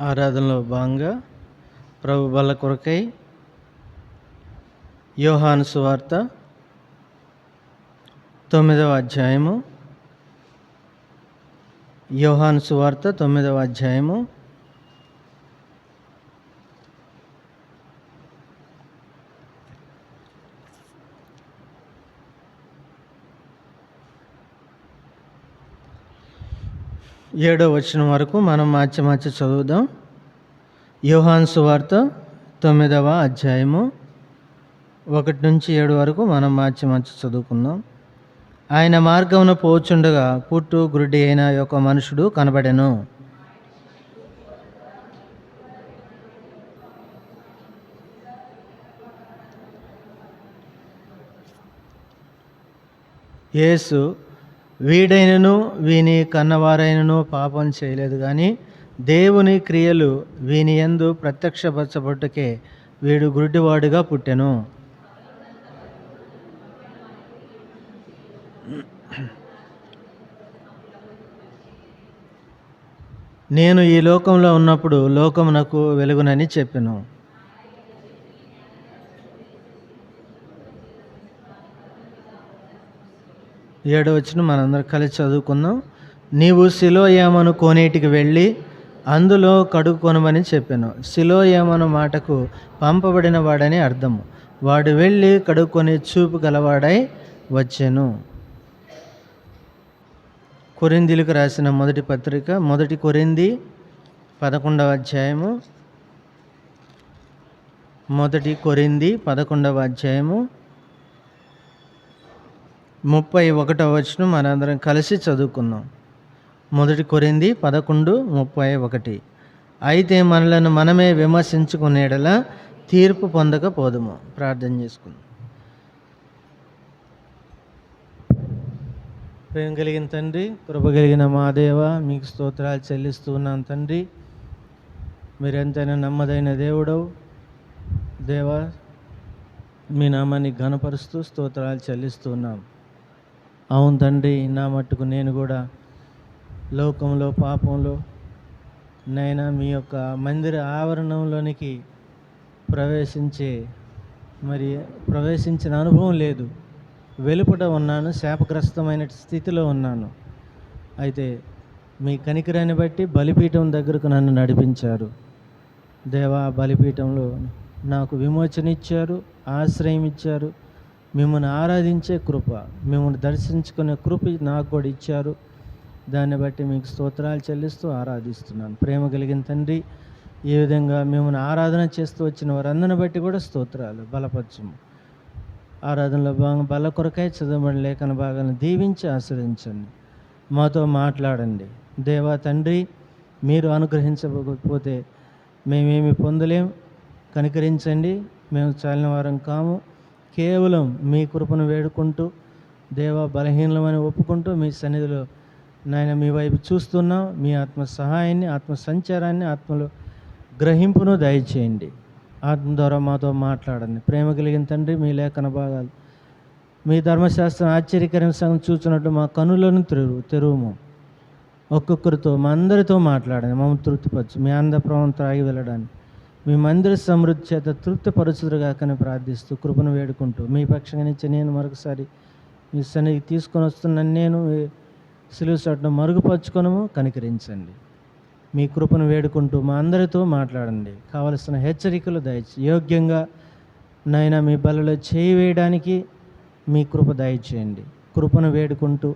ఆరాధనలో భాగంగా ప్రభు బల్ల కొరకై యోహాను సువార్త 9వ అధ్యాయము. యోహాను సువార్త 9వ అధ్యాయము. ఏడో వచనం వరకు మనం మార్చి చదువుదాం. యోహాను సువార్త 9వ అధ్యాయము 1 నుంచి 7 వరకు మనం మార్చి చదువుకుందాం. ఆయన మార్గమున పోచుండగా పుట్టు గుడ్డి అయిన ఒక మనుషుడు కనబడెను. యేసు వీడైనను వీని కన్నవారైనను పాపం చేయలేదు, కానీ దేవుని క్రియలు వీని యందు ప్రత్యక్షపరచబట్టుకే వీడు గుడ్డివాడుగా పుట్టెను. నేను ఈ లోకంలో ఉన్నప్పుడు లోకమునకు వెలుగునని చెప్పెను. ఏడవ వచనం మనందరం కలిసి చదువుకుందాం. నీవు సిలోయామను కోనేటికి వెళ్ళి అందులో కడుగు కొనమని చెప్పాను. సిలోయామను మాటకు పంపబడిన వాడని అర్థము. వాడు వెళ్ళి కడుక్కొని చూపు గలవాడై వచ్చెను. కొరింథీయులకు రాసిన మొదటి పత్రిక, 1 కొరింథీ 11వ అధ్యాయము. 1 కొరింథీ 11వ అధ్యాయము 31వ వచనం మనందరం కలిసి చదువుకుందాం. 1 కొరింథీ 11:31. అయితే మనలను మనమే విమర్శించుకునేడలా తీర్పు పొందకపోదుము. ప్రార్థన చేసుకుందాం. ప్రేమ కలిగిన తండ్రి, కృప కలిగిన మా దేవ, మీకు స్తోత్రాలు చెల్లిస్తూ ఉన్నాను తండ్రి. మీరెంతైనా నమ్మదైన దేవుడవు దేవా, మీ నామాన్ని ఘనపరుస్తూ స్తోత్రాలు చెల్లిస్తూ ఉన్నాం. అవును తండ్రి, నా మట్టుకు నేను కూడా లోకంలో పాపంలో నైనా మీ యొక్క మందిర ఆవరణంలోనికి ప్రవేశించిన అనుభవం లేదు. వెలుపట ఉన్నాను, శాపగ్రస్తమైన స్థితిలో ఉన్నాను. అయితే మీ కనికరాన్ని బట్టి బలిపీఠం దగ్గరకు నన్ను నడిపించారు దేవా. బలిపీఠంలో నాకు విమోచన ఇచ్చారు, ఆశ్రయం ఇచ్చారు. మిమ్మల్ని ఆరాధించే కృప, మిమ్మల్ని దర్శించుకునే కృప నాకు కూడా ఇచ్చారు. దాన్ని బట్టి మీకు స్తోత్రాలు చెల్లిస్తూ ఆరాధిస్తున్నాను. ప్రేమ కలిగిన తండ్రి, ఈ విధంగా మిమ్మల్ని ఆరాధన చేస్తూ వచ్చిన వారందరిని బట్టి కూడా స్తోత్రాలు. బలపరచము. ఆరాధనలో భాగంగా బల కొరకై చదవబడిన లేఖన భాగాలను దీవించి ఆశ్రయించండి. మాతో మాట్లాడండి దేవా తండ్రి. మీరు అనుగ్రహించకపోతే మేమేమి పొందలేం. కనికరించండి. మేము చాలిన వారం కాము. కేవలం మీ కృపను వేడుకుంటూ దేవా, బలహీనమని ఒప్పుకుంటూ మీ సన్నిధిలో నాయన మీ వైపు చూస్తున్నాం. మీ ఆత్మ సహాయాన్ని, ఆత్మ సంచారాన్ని, ఆత్మలో గ్రహింపును దయచేయండి. ఆత్మ ద్వారా మాతో మాట్లాడండి. ప్రేమ కలిగిన తండ్రి, మీ లేఖన భాగాలు మీ ధర్మశాస్త్రం ఆశ్చర్యకరమైన సంగతి చూస్తున్నట్టు మా కనులను తెరువుము. ఒక్కొక్కరితో మా అందరితో మాట్లాడండి. మమ్మల్ని తృప్తిపరచు. మీ ఆనందప్రవం త్రాగి వెళ్ళడానికి మీ మందిర సమృద్ధి చేత తృప్తిపరచుదురుగాకని ప్రార్థిస్తూ కృపను వేడుకుంటూ మీ పక్షంగా నుంచి నేను మరొకసారి మీ సన్నిధికి తీసుకొని వస్తున్నాను. నేను సిలువ చాటును మరుగుపరుచుకొనము, కనికరించండి. మీ కృపను వేడుకుంటూ మా అందరితో మాట్లాడండి. కావలసిన హెచ్చరికలు యోగ్యంగా నైనా మీ బలలో చేయి వేయడానికి మీ కృప దయచేయండి. కృపను వేడుకుంటూ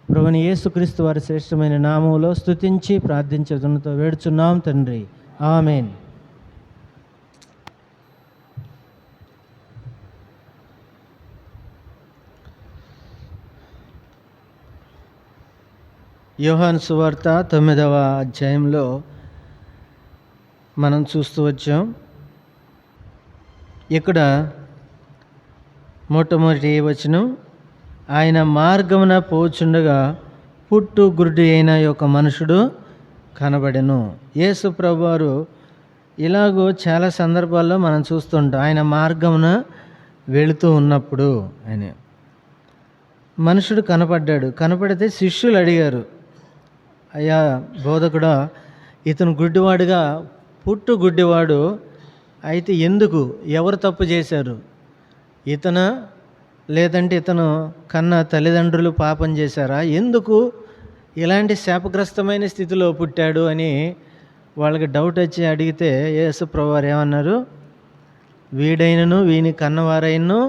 ప్రభువైన యేసుక్రీస్తు వారి శ్రేష్టమైన నామములో స్తుతించి ప్రార్థించడంతో వేడుచున్నాం తండ్రి. ఆమేన్. యోహాను సువార్త 9వ అధ్యాయంలో మనం చూస్తూ వచ్చాం. ఇక్కడ మొట్టమొదటి వచనం, ఆయన మార్గమున పోచుండగా పుట్టు గుడ్డి అయిన ఒక మనుషుడు కనబడెను. యేసు ప్రభువారు ఇలాగూ చాలా సందర్భాల్లో మనం చూస్తుంటాం. ఆయన మార్గమున వెళుతూ ఉన్నప్పుడు ఆయన మనుషుడు కనపడ్డాడు. కనపడితే శిష్యులు అడిగారు, అయ్యా బోధకుడా, ఇతను గుడ్డివాడుగా గుడ్డివాడు. అయితే ఎందుకు, ఎవరు తప్పు చేశారు? ఇతను, లేదంటే ఇతను కన్న తల్లిదండ్రులు పాపం చేశారా? ఎందుకు ఇలాంటి శాపగ్రస్తమైన స్థితిలో పుట్టాడు అని వాళ్ళకి డౌట్ వచ్చి అడిగితే యేసు ప్రభువారు ఏమన్నారు? వీడైనను వీని కన్నవారైనను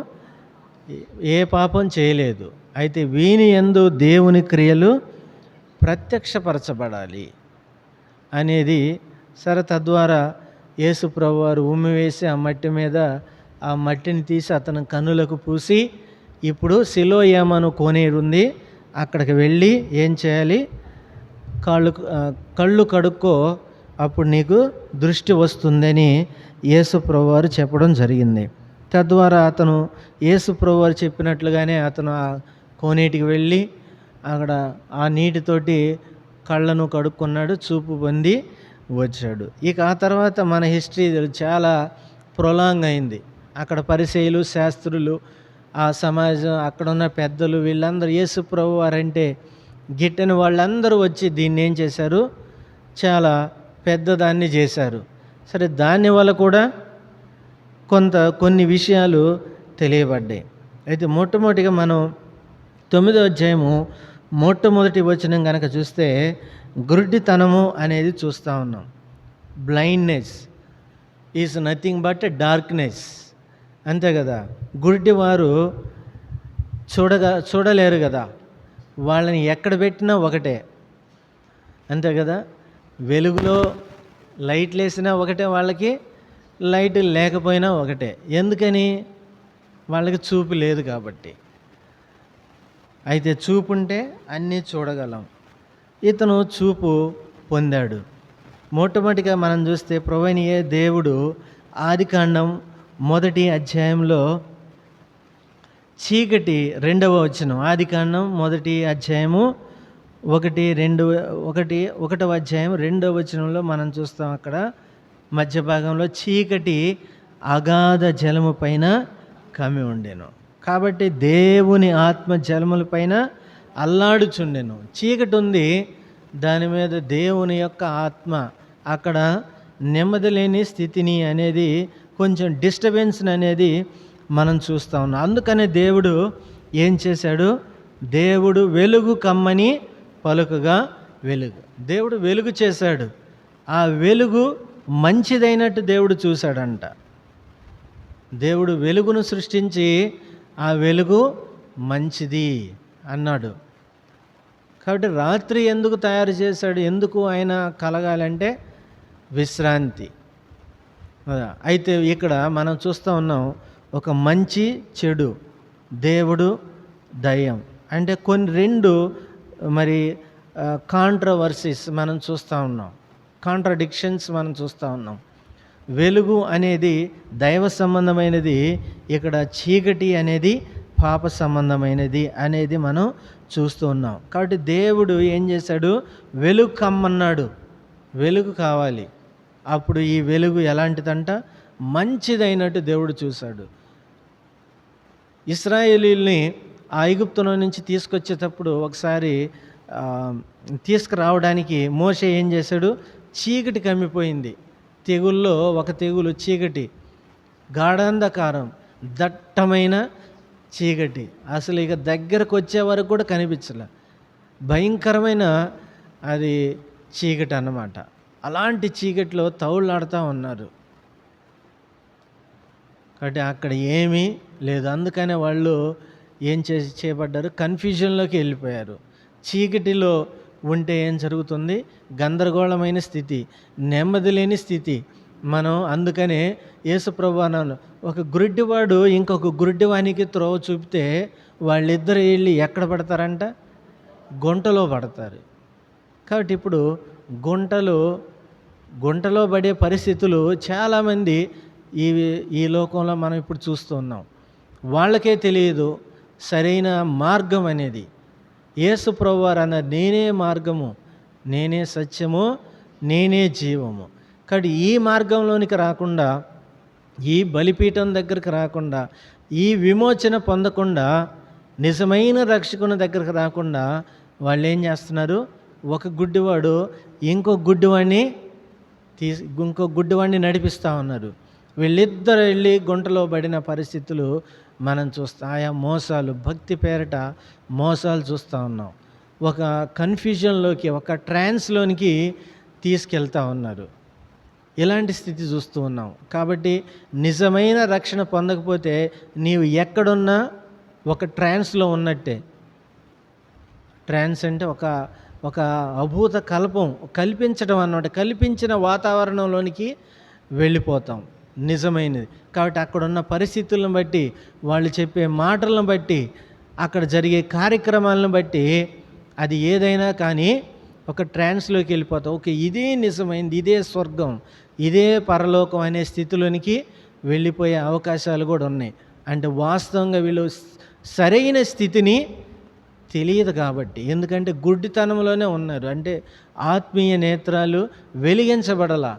ఏ పాపం చేయలేదు, అయితే వీని యందు దేవుని క్రియలు ప్రత్యక్షపరచబడాలి అనేది. సరే, తద్వారా యేసు ప్రభువారు ఉమ్మివేసి ఆ మట్టి మీద ఆ మట్టిని తీసి అతని కన్నులకు పూసి, ఇప్పుడు సిలోయామను కోనేరు ఉంది, అక్కడికి వెళ్ళి ఏం చేయాలి? కళ్ళు కడుక్కో, అప్పుడు నీకు దృష్టి వస్తుందని యేసు ప్రభువారు చెప్పడం జరిగింది. తద్వారా అతను యేసు ప్రభువారు చెప్పినట్లుగానే అతను ఆ కోనేటికి వెళ్ళి అక్కడ ఆ నీటితోటి కళ్ళను కడుక్కున్నాడు, చూపు పొంది వచ్చాడు. ఇక ఆ తర్వాత మన హిస్టరీ చాలా ప్రొలాంగ్ అయింది. అక్కడ పరిసయ్యులు, శాస్త్రులు, ఆ సమాజం, అక్కడున్న పెద్దలు, వీళ్ళందరూ యేసు ప్రభువారంటే గిట్టని వాళ్ళందరూ వచ్చి దీన్ని ఏం చేశారు? చాలా పెద్దదాన్ని చేశారు. సరే, దానివల్ల కూడా కొన్ని విషయాలు తెలియబడ్డాయి. అయితే మొట్టమొదటిగా మనం 9వ అధ్యాయము మొట్టమొదటి వచనం కనుక చూస్తే గుడ్డితనము అనేది చూస్తూ ఉన్నాం. Blindness is nothing but darkness, అంతే కదా. గుడ్డివారు చూడలేరు కదా, వాళ్ళని ఎక్కడ పెట్టినా ఒకటే, అంతే కదా. వెలుగులో లైట్లు వేసినా ఒకటే వాళ్ళకి, లైట్ లేకపోయినా ఒకటే. ఎందుకని? వాళ్ళకి చూపు లేదు కాబట్టి. అయితే చూపు ఉంటే అన్నీ చూడగలం. ఇతను చూపు పొందాడు. మొట్టమొదటిగా మనం చూస్తే ప్రభువైన దేవుడు ఆదికాండం 1వ అధ్యాయంలో చీకటి 2వ వచనం, ఆదికాండం 1వ అధ్యాయము 1వ అధ్యాయం 2వ వచనంలో మనం చూస్తాం. అక్కడ మధ్య భాగంలో చీకటి అగాధ జలము పైన కమ్మి ఉండెను. కాబట్టి దేవుని ఆత్మ జలముల పైన అల్లాడుచుండెను. చీకటి ఉంది, దాని మీద దేవుని యొక్క ఆత్మ, అక్కడ నెమ్మది లేని స్థితిని అనేది, కొంచెం డిస్టర్బెన్స్ అనేది మనం చూస్తూ ఉన్నాం. అందుకనే దేవుడు ఏం చేశాడు? దేవుడు వెలుగు కమ్మని పలుకగా వెలుగు. దేవుడు వెలుగు చేశాడు. ఆ వెలుగు మంచిదైనట్టు దేవుడు చూశాడంట. దేవుడు వెలుగును సృష్టించి ఆ వెలుగు మంచిది అన్నాడు. కాబట్టి రాత్రి ఎందుకు తయారు చేశాడు? ఎందుకు ఆయన కలగాలంటే విశ్రాంతి. అయితే ఇక్కడ మనం చూస్తూ ఉన్నాం, ఒక మంచి చెడు, దేవుడు దయ్యం, అంటే రెండు కాంట్రవర్సీస్ మనం చూస్తూ ఉన్నాం, కాంట్రడిక్షన్స్ మనం చూస్తూ ఉన్నాం. వెలుగు అనేది దైవ సంబంధమైనది, ఇక్కడ చీకటి అనేది పాప సంబంధమైనది అనేది మనం చూస్తూ ఉన్నాం. కాబట్టి దేవుడు ఏం చేశాడు? వెలుగు కమ్మన్నాడు. వెలుగు కావాలి. అప్పుడు ఈ వెలుగు ఎలాంటిదంట? మంచిదైనట్టు దేవుడు చూశాడు. ఇశ్రాయేలీయుల్ని ఆ ఐగుప్తులో నుంచి తీసుకొచ్చేటప్పుడు ఒకసారి తీసుకురావడానికి మోషే ఏం చేశాడు? చీకటి కమ్మిపోయింది. తెగుల్లో ఒక తెగులు చీకటి, గాఢాంధకారం, దట్టమైన చీకటి, అసలు ఇక దగ్గరకు వచ్చే వరకు కూడా కనిపించలే. భయంకరమైన అది చీకటి అన్నమాట. అలాంటి చీకటిలో తౌళ్ళాడుతూ ఉన్నారు. కాబట్టి అక్కడ ఏమీ లేదు. అందుకనే వాళ్ళు ఏం చేయబడ్డారు? కన్ఫ్యూజన్లోకి వెళ్ళిపోయారు. చీకటిలో ఉంటే ఏం జరుగుతుంది? గందరగోళమైన స్థితి, నెమ్మది లేని స్థితి. మనం అందుకనే యేసుప్రభు అన్నాను, ఒక గుడ్డివాడు ఇంకొక గుడ్డివానికి త్రోవ చూపితే వాళ్ళిద్దరు వెళ్ళి ఎక్కడ పడతారంట? గుంటలో పడతారు. కాబట్టి ఇప్పుడు గుంటలో పడే పరిస్థితులు చాలామంది ఈ లోకంలో మనం ఇప్పుడు చూస్తూ ఉన్నాం. వాళ్ళకే తెలియదు సరైన మార్గం అనేది. యేసు ప్రభువారు అన్న, నేనే మార్గము, నేనే సత్యము, నేనే జీవము. కాబట్టి ఈ మార్గంలోనికి రాకుండా, ఈ బలిపీఠం దగ్గరికి రాకుండా, ఈ విమోచన పొందకుండా, నిజమైన రక్షకుని దగ్గరికి రాకుండా వాళ్ళు ఏం చేస్తున్నారు? ఒక గుడ్డివాడు ఇంకో గుడ్డివాడిని ఇంకో గుడ్డివాడిని నడిపిస్తూ ఉన్నారు. వీళ్ళిద్దరు వెళ్ళి గుంటలో పడిన పరిస్థితులు మనం చూస్తాం. ఆయా మోసాలు, భక్తి పేరిట మోసాలు చూస్తూ ఉన్నాం. ఒక కన్ఫ్యూజన్లోకి, ఒక ట్రాన్స్లోనికి తీసుకెళ్తూ ఉన్నారు. ఇలాంటి స్థితి చూస్తూ ఉన్నాం. కాబట్టి నిజమైన రక్షణ పొందకపోతే నీవు ఎక్కడున్నా ఒక ట్రాన్స్లో ఉన్నట్టే. ట్రాన్స్ అంటే ఒక అభూత కల్పించడం అన్నమాట. కల్పించిన వాతావరణంలోనికి వెళ్ళిపోతాం నిజమైనది. కాబట్టి అక్కడున్న పరిస్థితులను బట్టి, వాళ్ళు చెప్పే మాటలను బట్టి, అక్కడ జరిగే కార్యక్రమాలను బట్టి, అది ఏదైనా కానీ ఒక ట్రాన్స్లోకి వెళ్ళిపోతాం. ఓకే, ఇదే నిజమైంది, ఇదే స్వర్గం, ఇదే పరలోకం అనే స్థితిలోనికి వెళ్ళిపోయే అవకాశాలు కూడా ఉన్నాయి. అంటే వాస్తవంగా వీళ్ళు సరైన స్థితిని తెలియదు కాబట్టి. ఎందుకంటే గుడ్డితనంలోనే ఉన్నారు. అంటే ఆత్మీయ నేత్రాలు వెలిగించబడలా.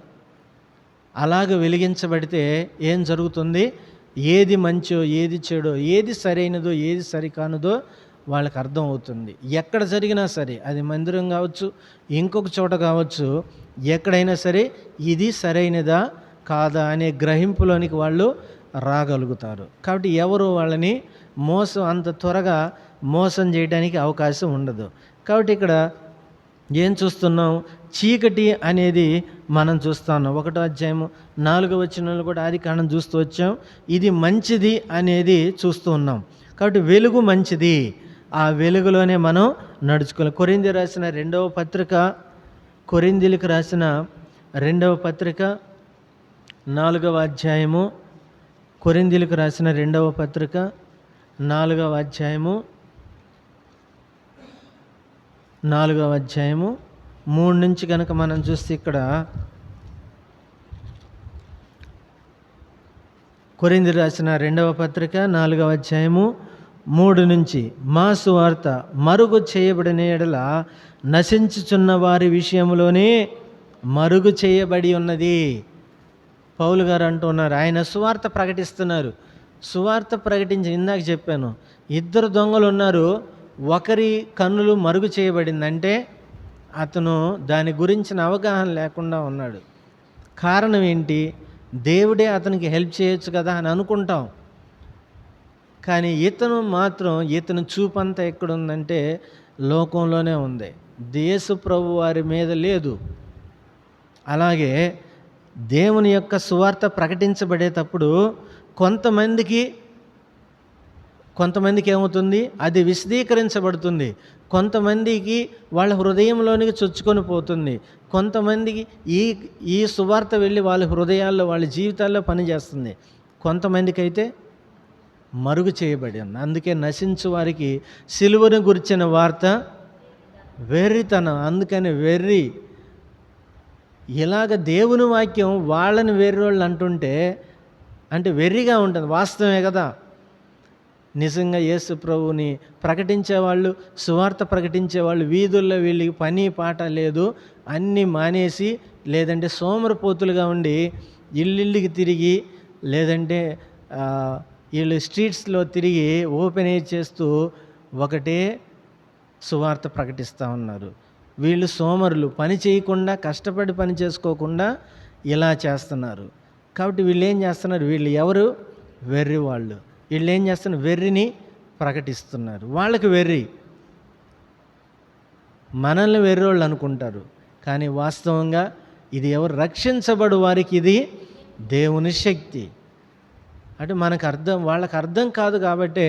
అలాగ వెలిగించబడితే ఏం జరుగుతుంది? ఏది మంచో, ఏది చెడో, ఏది సరైనదో, ఏది సరికానుదో వాళ్ళకి అర్థం అవుతుంది. ఎక్కడ జరిగినా సరే, అది మందిరం కావచ్చు, ఇంకొక చోట కావచ్చు, ఎక్కడైనా సరే ఇది సరైనదా కాదా అనే గ్రహింపులోనికి వాళ్ళు రాగలుగుతారు. కాబట్టి ఎవరు వాళ్ళని అంత త్వరగా మోసం చేయడానికి అవకాశం ఉండదు. కాబట్టి ఇక్కడ ఏం చూస్తున్నాం? చీకటి అనేది మనం చూస్తున్నాం. 1వ అధ్యాయము 4వ వచనంలో కూడా ఆదికాండం చూస్తూ వచ్చాం. ఇది మంచిది అనేది చూస్తూ ఉన్నాం. కాబట్టి వెలుగు మంచిది, ఆ వెలుగులోనే మనం నడుచుకోవాలి. కొరింథీయులకు రాసిన 2వ పత్రిక, కొరింథీయులకు రాసిన 2వ పత్రిక 4వ అధ్యాయము, కొరింథీయులకు రాసిన 2వ పత్రిక 4వ అధ్యాయము 3 నుంచి కనుక మనం చూస్తే, ఇక్కడ కొరింథీయులకు రాసిన 2వ పత్రిక 4వ అధ్యాయము 3 నుంచి, మా సువార్త మరుగు చేయబడిన యెడల నశించుచున్న వారి విషయంలోనే మరుగు చేయబడి ఉన్నది. పౌలు గారు అంటున్నారు, ఆయన సువార్త ప్రకటిస్తున్నారు. సువార్త ప్రకటించి, ఇందాక చెప్పాను, 2 దొంగలు ఉన్నారు. ఒకరి కన్నులు మరుగు చేయబడిందంటే అతను దాని గురించిన అవగాహన లేకుండా ఉన్నాడు. కారణం ఏంటి? దేవుడే అతనికి హెల్ప్ చేయొచ్చు కదా అని అనుకుంటాం. కానీ ఇతను చూపంతా ఎక్కడుందంటే లోకంలోనే ఉంది, యేసు ప్రభు వారి మీద లేదు. అలాగే దేవుని యొక్క సువార్త ప్రకటించబడేటప్పుడు కొంతమందికి ఏమవుతుంది? అది విశదీకరించబడుతుంది. కొంతమందికి వాళ్ళ హృదయంలోనికి చొచ్చుకొని పోతుంది. కొంతమందికి ఈ సువార్త వెళ్ళి వాళ్ళ హృదయాల్లో, వాళ్ళ జీవితాల్లో పనిచేస్తుంది. కొంతమందికి అయితే మరుగు చేయబడి ఉంది. అందుకే నశించు వారికి సిలువను గురించిన వార్త వెర్రితనం. అందుకని వెర్రి. ఇలాగ దేవుని వాక్యం వాళ్ళని వెర్రోళ్ళు అంటుంటే అంటే వెర్రిగా ఉంటుంది. వాస్తవమే కదా. నిజంగా యేసు ప్రభువుని ప్రకటించేవాళ్ళు, సువార్త ప్రకటించేవాళ్ళు వీధుల్లో వీళ్ళకి పని పాట లేదు, అన్నీ మానేసి, లేదంటే సోమరిపోతులుగా ఉండి ఇల్లికి తిరిగి, లేదంటే వీళ్ళు స్ట్రీట్స్లో తిరిగి ఓపెన్ ఎయిర్ చేస్తూ ఒకటే సువార్త ప్రకటిస్తూ ఉన్నారు. వీళ్ళు సోమరులు, పని చేయకుండా, కష్టపడి పని చేసుకోకుండా ఇలా చేస్తున్నారు. కాబట్టి వీళ్ళు ఏం చేస్తున్నారు? వీళ్ళు ఎవరు? వెర్రి వాళ్ళు. వీళ్ళు ఏం చేస్తున్నారు? వెర్రిని ప్రకటిస్తున్నారు. వాళ్ళకి వెర్రి. మనల్ని వెర్రోళ్ళు అనుకుంటారు, కానీ వాస్తవంగా ఇది ఎవరు? రక్షించబడు వారికి ఇది దేవుని శక్తి. అంటే వాళ్ళకి అర్థం కాదు కాబట్టే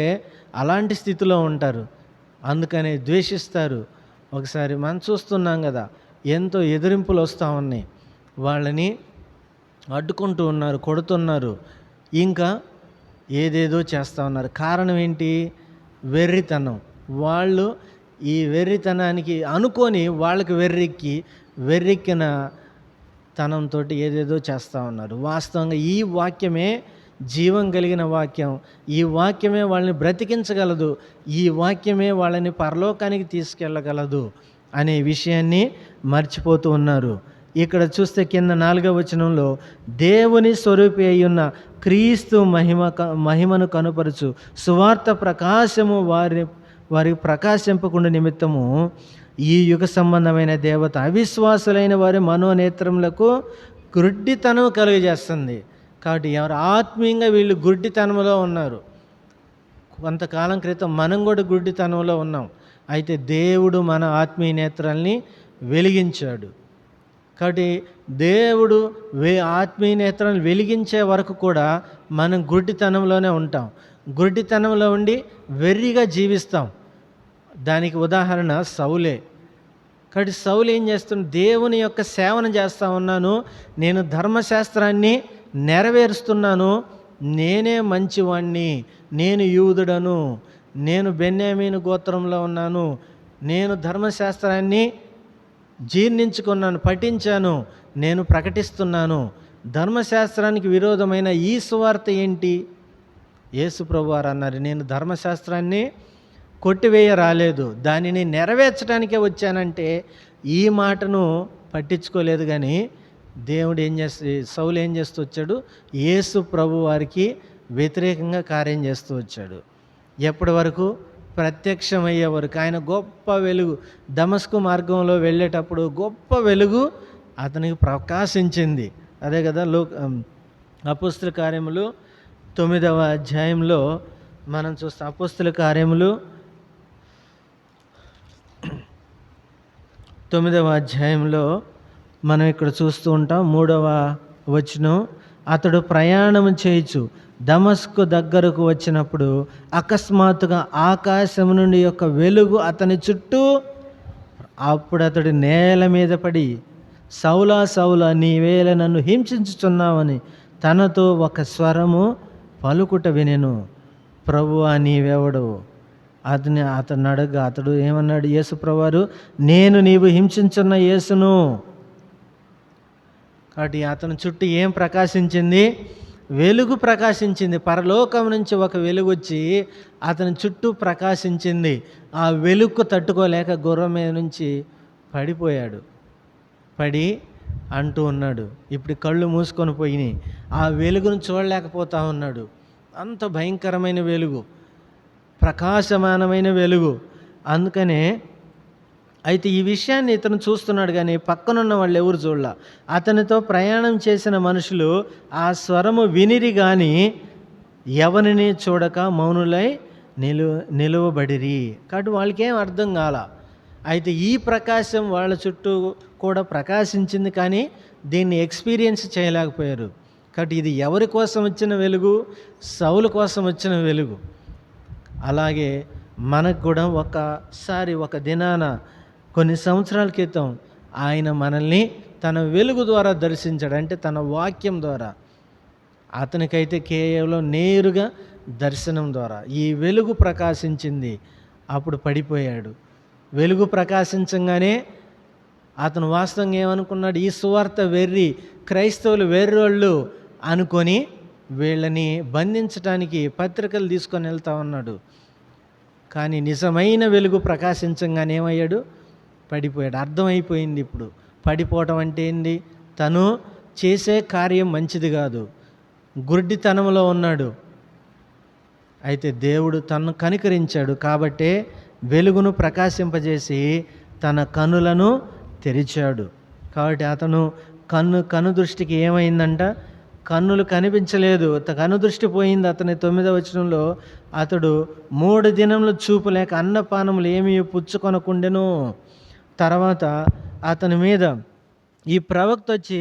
అలాంటి స్థితిలో ఉంటారు. అందుకనే ద్వేషిస్తారు. ఒకసారి మనం చూస్తున్నాం కదా, ఎంతో ఎదిరింపులు వస్తూ ఉన్నాయి. వాళ్ళని అడ్డుకుంటూ ఉన్నారు, కొడుతున్నారు, ఇంకా ఏదేదో చేస్తూ ఉన్నారు. కారణం ఏంటి? వెర్రితనం. వాళ్ళు ఈ వెర్రితనానికి అనుకొని వాళ్ళకి వెర్రెక్కిన తనంతో ఏదేదో చేస్తూ ఉన్నారు. వాస్తవంగా ఈ వాక్యమే జీవం కలిగిన వాక్యం. ఈ వాక్యమే వాళ్ళని బ్రతికించగలదు. ఈ వాక్యమే వాళ్ళని పరలోకానికి తీసుకెళ్ళగలదు అనే విషయాన్ని మర్చిపోతూ ఉన్నారు. ఇక్కడ చూస్తే కింద 4వ వచనంలో, దేవుని స్వరూపి అయ్యున్న క్రీస్తు మహిమను కనుపరచు సువార్త ప్రకాశము వారి ప్రకాశింపకుండా నిమిత్తము ఈ యుగ సంబంధమైన దేవత అవిశ్వాసులైన వారి మనోనేత్రములకు గుడ్డితనం కలుగజేస్తుంది. కాబట్టి ఎవరు ఆత్మీయంగా వీళ్ళు గుడ్డితనంలో ఉన్నారు. కొంతకాలం క్రితం మనం కూడా గుడ్డితనంలో ఉన్నాం. అయితే దేవుడు మన ఆత్మీయ నేత్రాల్ని వెలిగించాడు. కాబట్టి దేవుడు ఆత్మీయ నేత్రాలను వెలిగించే వరకు కూడా మనం గుడ్డితనంలోనే ఉంటాం. గుడ్డితనంలో ఉండి వెర్రిగా జీవిస్తాం. దానికి ఉదాహరణ సౌలే. కాబట్టి సౌలు ఏం చేస్తున్నాడు? దేవుని యొక్క సేవను చేస్తూ ఉన్నాను, నేను ధర్మశాస్త్రాన్ని నెరవేరుస్తున్నాను, నేనే మంచివాణ్ణి, నేను యూదుడను, నేను బెన్యామీను గోత్రంలో ఉన్నాను, నేను ధర్మశాస్త్రాన్ని జీర్ణించుకున్నాను, పఠించాను, నేను ప్రకటిస్తున్నాను. ధర్మశాస్త్రానికి విరోధమైన ఈ సువార్త ఏంటి? యేసు ప్రభువారు అన్నారు, నేను ధర్మశాస్త్రాన్ని కొట్టివేయ రాలేదు, దానిని నెరవేర్చడానికే వచ్చానంటే ఈ మాటను పట్టించుకోలేదు. కానీ దేవుడు సౌలు ఏం చేస్తూ వచ్చాడు? యేసు ప్రభు వారికి వ్యతిరేకంగా కార్యం చేస్తూ వచ్చాడు. ఎప్పటి వరకు? ప్రత్యక్షమయ్యే వరకు. ఆయన గొప్ప వెలుగు, దమస్కు మార్గంలో వెళ్ళేటప్పుడు గొప్ప వెలుగు అతనికి ప్రకాశించింది. అదే కదా అపోస్తల కార్యములు 9వ అధ్యాయంలో మనం చూస్తాం. అపోస్తల కార్యములు 9వ అధ్యాయంలో మనం ఇక్కడ చూస్తూ ఉంటాం. 3వ వచనం, అతడు ప్రయాణం చేయొచ్చు దమస్కు దగ్గరకు వచ్చినప్పుడు అకస్మాత్తుగా ఆకాశం నుండి యొక్క వెలుగు అతని చుట్టూ, అప్పుడు అతడు నేల మీద పడి, సౌలా సౌలా, నీవేళ నన్ను హింసించుచున్నావని తనతో ఒక స్వరము పలుకుట వినెను. ప్రభువా నీవెవడు? అతను అడగగా అతడు ఏమన్నాడు? యేసు ప్రభువారు, నేను నీవు హింసించున్న యేసును. కాబట్టి అతని చుట్టూ ఏం ప్రకాశించింది? వెలుగు ప్రకాశించింది. పరలోకం నుంచి ఒక వెలుగు వచ్చి అతని చుట్టూ ప్రకాశించింది. ఆ వెలుగు తట్టుకోలేక గుర్రం మీద నుంచి పడిపోయాడు. పడి అంటూ ఉన్నాడు, ఇప్పుడు కళ్ళు మూసుకొని పోయినాయి, ఆ వెలుగును చూడలేకపోతా ఉన్నాడు. అంత భయంకరమైన వెలుగు, ప్రకాశమానమైన వెలుగు. అందుకనే అయితే ఈ విషయాన్ని ఇతను చూస్తున్నాడు, కానీ పక్కనున్న వాళ్ళు ఎవరు చూడలా. అతనితో ప్రయాణం చేసిన మనుషులు ఆ స్వరము వినిరి కానీ ఎవరిని చూడక మౌనులై నిలువబడిరి. కాబట్టి వాళ్ళకేం అర్థం కాల. అయితే ఈ ప్రకాశం వాళ్ళ చుట్టూ కూడా ప్రకాశించింది, కానీ దీన్ని ఎక్స్పీరియన్స్ చేయలేకపోయారు. కాబట్టి ఇది ఎవరి కోసం వచ్చిన వెలుగు? సౌలు కోసం వచ్చిన వెలుగు. అలాగే మనకు కూడా ఒకసారి ఒక దినాన కొన్ని సంవత్సరాల క్రితం ఆయన మనల్ని తన వెలుగు ద్వారా దర్శించాడు. అంటే తన వాక్యం ద్వారా. అతనికైతే కేవలం నేరుగా దర్శనం ద్వారా ఈ వెలుగు ప్రకాశించింది. అప్పుడు పడిపోయాడు. వెలుగు ప్రకాశించగానే అతను వాస్తవంగా ఏమనుకున్నాడు? ఈ సువార్త వెర్రి, క్రైస్తవులు వెర్రోళ్ళు అనుకొని వీళ్ళని బంధించడానికి పత్రికలు తీసుకొని వెళ్తా ఉన్నాడు. కానీ నిజమైన వెలుగు ప్రకాశించగానే ఏమయ్యాడు? పడిపోయాడు. అర్థమైపోయింది ఇప్పుడు. పడిపోవటం అంటే ఏంది? తను చేసే కార్యం మంచిది కాదు, గుడ్డితనంలో ఉన్నాడు. అయితే దేవుడు తనను కనికరించాడు కాబట్టే వెలుగును ప్రకాశింపజేసి తన కన్నులను తెరిచాడు. కాబట్టి అతను కన్ను దృష్టికి ఏమైందంట? కన్నులు కనిపించలేదు, కన్ను దృష్టి పోయింది. అతని 9వ వచనంలో అతడు 3 దినములు చూపు లేక అన్నపానములు ఏమీ పుచ్చుకొనకుండెను. తర్వాత అతని మీద ఈ ప్రవక్త వచ్చి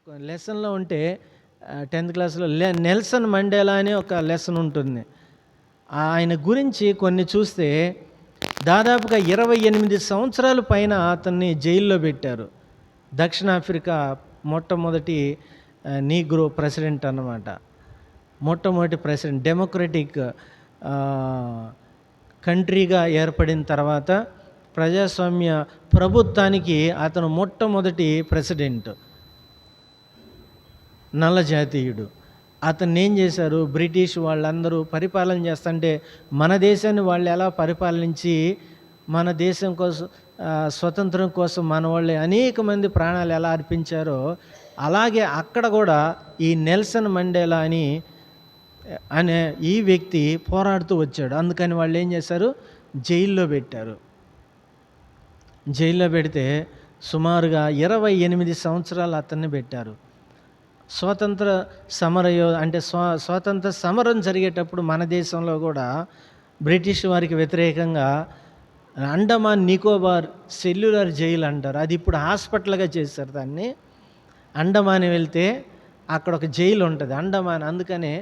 లెసన్లో ఉంటే 10th క్లాస్లో నెల్సన్ మండేలా అని ఒక లెసన్ ఉంటుంది. ఆయన గురించి కొన్ని చూస్తే దాదాపుగా 28 సంవత్సరాల పైన అతన్ని జైల్లో పెట్టారు. దక్షిణాఫ్రికా మొట్టమొదటి నీగ్రో ప్రెసిడెంట్ అన్నమాట. మొట్టమొదటి ప్రెసిడెంట్ డెమోక్రటిక్ కంట్రీగా ఏర్పడిన తర్వాత ప్రజాస్వామ్య ప్రభుత్వానికి అతను మొట్టమొదటి ప్రెసిడెంట్, నల్ల జాతీయుడు. అతన్ని ఏం చేశారు, బ్రిటిష్ వాళ్ళందరూ పరిపాలన చేస్తుంటే మన దేశాన్ని వాళ్ళు ఎలా పరిపాలించి మన దేశం కోసం స్వతంత్రం కోసం మన వాళ్ళు అనేక మంది ప్రాణాలు ఎలా అర్పించారో అలాగే అక్కడ కూడా ఈ నెల్సన్ మండేలా అనే ఈ వ్యక్తి పోరాడుతూ వచ్చాడు. అందుకని వాళ్ళు ఏం చేశారు, జైల్లో పెట్టారు. జైల్లో పెడితే సుమారుగా 28 సంవత్సరాలు అతన్ని పెట్టారు. స్వాతంత్ర స్వాతంత్ర సమరం జరిగేటప్పుడు మన దేశంలో కూడా బ్రిటిష్ వారికి వ్యతిరేకంగా అండమాన్ నికోబార్ సెల్యులర్ జైలు అంటారు, అది ఇప్పుడు హాస్పిటల్గా చేశారు దాన్ని. అండమాన్ వెళ్తే అక్కడ ఒక జైలు ఉంటుంది అండమాన్. అందుకనే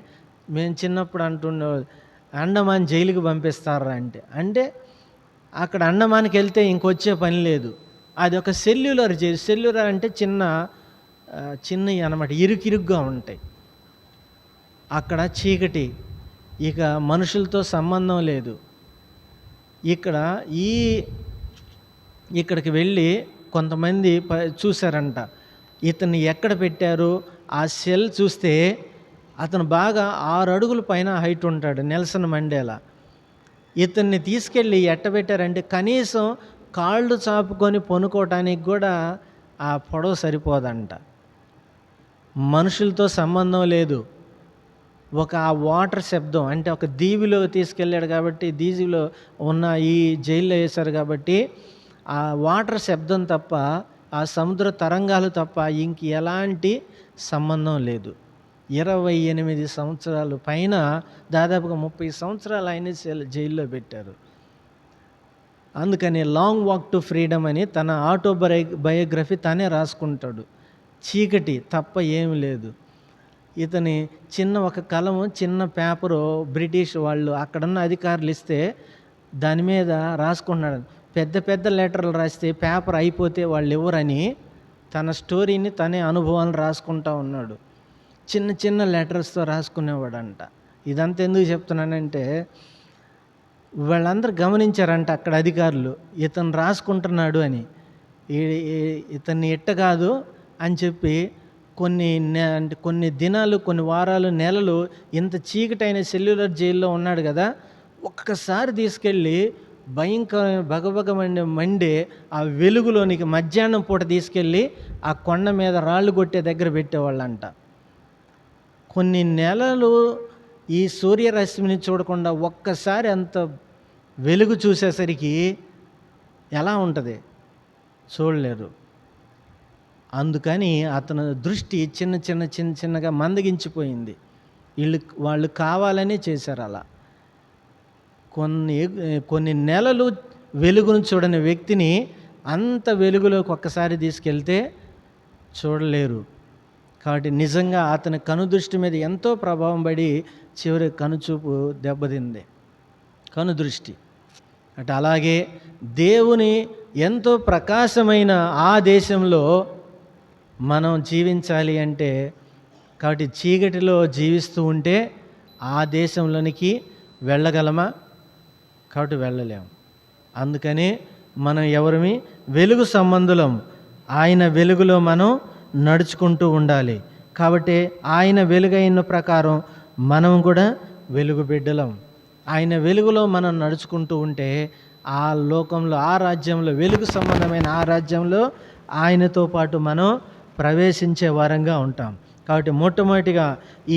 మేము చిన్నప్పుడు అంటుండే అండమాన్ జైలుకి పంపిస్తారా అంటే అక్కడ అండమాన్కి వెళ్తే ఇంకొచ్చే పని లేదు. అది ఒక సెల్యులర్ జైలు. సెల్యులర్ అంటే చిన్నవి అన్నమాట, ఇరుకిరుగ్గా ఉంటాయి. అక్కడ చీకటి, ఇక మనుషులతో సంబంధం లేదు. ఇక్కడికి వెళ్ళి కొంతమంది చూశారంట ఇతన్ని ఎక్కడ పెట్టారు. ఆ సెల్ చూస్తే అతను బాగా 6 అడుగుల పైన హైట్ ఉంటాడు, నెల్సన్ మండేలా. ఇతన్ని తీసుకెళ్ళి ఎట్టబెట్టారంటే కనీసం కాళ్ళు చాపుకొని పనుకోవటానికి కూడా ఆ పొడవు సరిపోదంట. మనుషులతో సంబంధం లేదు. ఒక వాటర్ శబ్దం అంటే ఒక దీవిలో తీసుకెళ్ళాడు కాబట్టి దీవిలో ఉన్న ఈ జైల్లో వేశారు కాబట్టి ఆ వాటర్ శబ్దం తప్ప ఆ సముద్ర తరంగాలు తప్ప ఇంక ఎలాంటి సంబంధం లేదు. 28 సంవత్సరాలు పైన దాదాపుగా 30 సంవత్సరాలు ఆయన జైల్లో పెట్టారు. అందుకని లాంగ్ వాక్ టు ఫ్రీడమ్ అని తన బయోగ్రఫీ తనే రాసుకుంటాడు. చీకటి తప్ప ఏమి లేదు. ఇతని ఒక కలము చిన్న పేపరు బ్రిటిష్ వాళ్ళు అక్కడున్న అధికారులు ఇస్తే దాని మీద రాసుకుంటున్నాడు. పెద్ద పెద్ద లెటర్లు రాస్తే పేపర్ అయిపోతే వాళ్ళు ఎవరని తన స్టోరీని తనే అనుభవాలు రాసుకుంటా ఉన్నాడు. చిన్న చిన్న లెటర్స్తో రాసుకునేవాడంట. ఇదంతా ఎందుకు చెప్తున్నానంటే వాళ్ళందరూ గమనించారంట అక్కడ అధికారులు, ఇతను రాసుకుంటున్నాడు అని. ఇతన్ని ఇట్ట కాదు అని చెప్పి కొన్ని దినాలు, కొన్ని వారాలు, నెలలు ఇంత చీకటైన సెల్యులర్ జైల్లో ఉన్నాడు కదా, ఒక్కసారి తీసుకెళ్ళి భగభగ మండే ఆ వెలుగులోనికి మధ్యాహ్నం పూట తీసుకెళ్ళి ఆ కొండ మీద రాళ్ళు కొట్టే దగ్గర పెట్టేవాళ్ళంట. కొన్ని నెలలు ఈ సూర్యరశ్మిని చూడకుండా ఒక్కసారి అంత వెలుగు చూసేసరికి ఎలా ఉంటుంది, చూడలేరు. అందుకని అతని దృష్టి చిన్నగా మందగించిపోయింది. వాళ్ళు కావాలని చేశారు అలా. కొన్ని నెలలు వెలుగును చూడని వ్యక్తిని అంత వెలుగులోకి ఒక్కసారి తీసుకెళ్తే చూడలేరు. కాబట్టి నిజంగా అతని కనుదృష్టి మీద ఎంతో ప్రభావం పడి చివరి కనుచూపు దెబ్బతింది, కనుదృష్టి. అంటే అలాగే దేవుని ఎంతో ప్రకాశమైన ఆ దేశంలో మనం జీవించాలి అంటే, కాబట్టి చీకటిలో జీవిస్తూ ఉంటే ఆ దేశంలోనికి వెళ్ళగలమా? కాబట్టి వెళ్ళలేము. అందుకని మనం ఎవరిమి వెలుగు సంబంధులం. ఆయన వెలుగులో మనం నడుచుకుంటూ ఉండాలి. కాబట్టి ఆయన వెలుగైన ప్రకారం మనం కూడా వెలుగు బిడ్డలం. ఆయన వెలుగులో మనం నడుచుకుంటూ ఉంటే ఆ లోకంలో, ఆ రాజ్యంలో, వెలుగు సంబంధమైన ఆ రాజ్యంలో ఆయనతో పాటు మనం ప్రవేశించే వారంగా ఉంటాం. కాబట్టి మొట్టమొదటిగా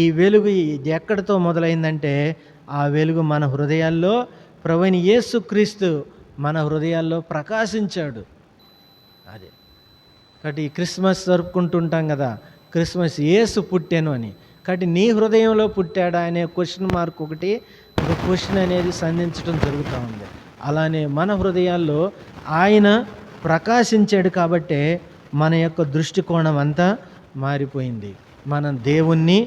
ఈ వెలుగు ఎక్కడితో మొదలైందంటే ఆ వెలుగు మన హృదయాల్లో ప్రభువైన యేసుక్రీస్తు మన హృదయాల్లో ప్రకాశించాడు. అదే కాబట్టి ఈ క్రిస్మస్ జరుపుకుంటుంటాం కదా, క్రిస్మస్ యేసు పుట్టాను అని. కాబట్టి నీ హృదయంలో పుట్టాడా అనే క్వశ్చన్ మార్క్ ఒక క్వశ్చన్ అనేది సంధించడం జరుగుతూ ఉంది. అలానే మన హృదయాల్లో ఆయన ప్రకాశించాడు కాబట్టే మన యొక్క దృష్టికోణం అంతా మారిపోయింది. మనం దేవుణ్ణి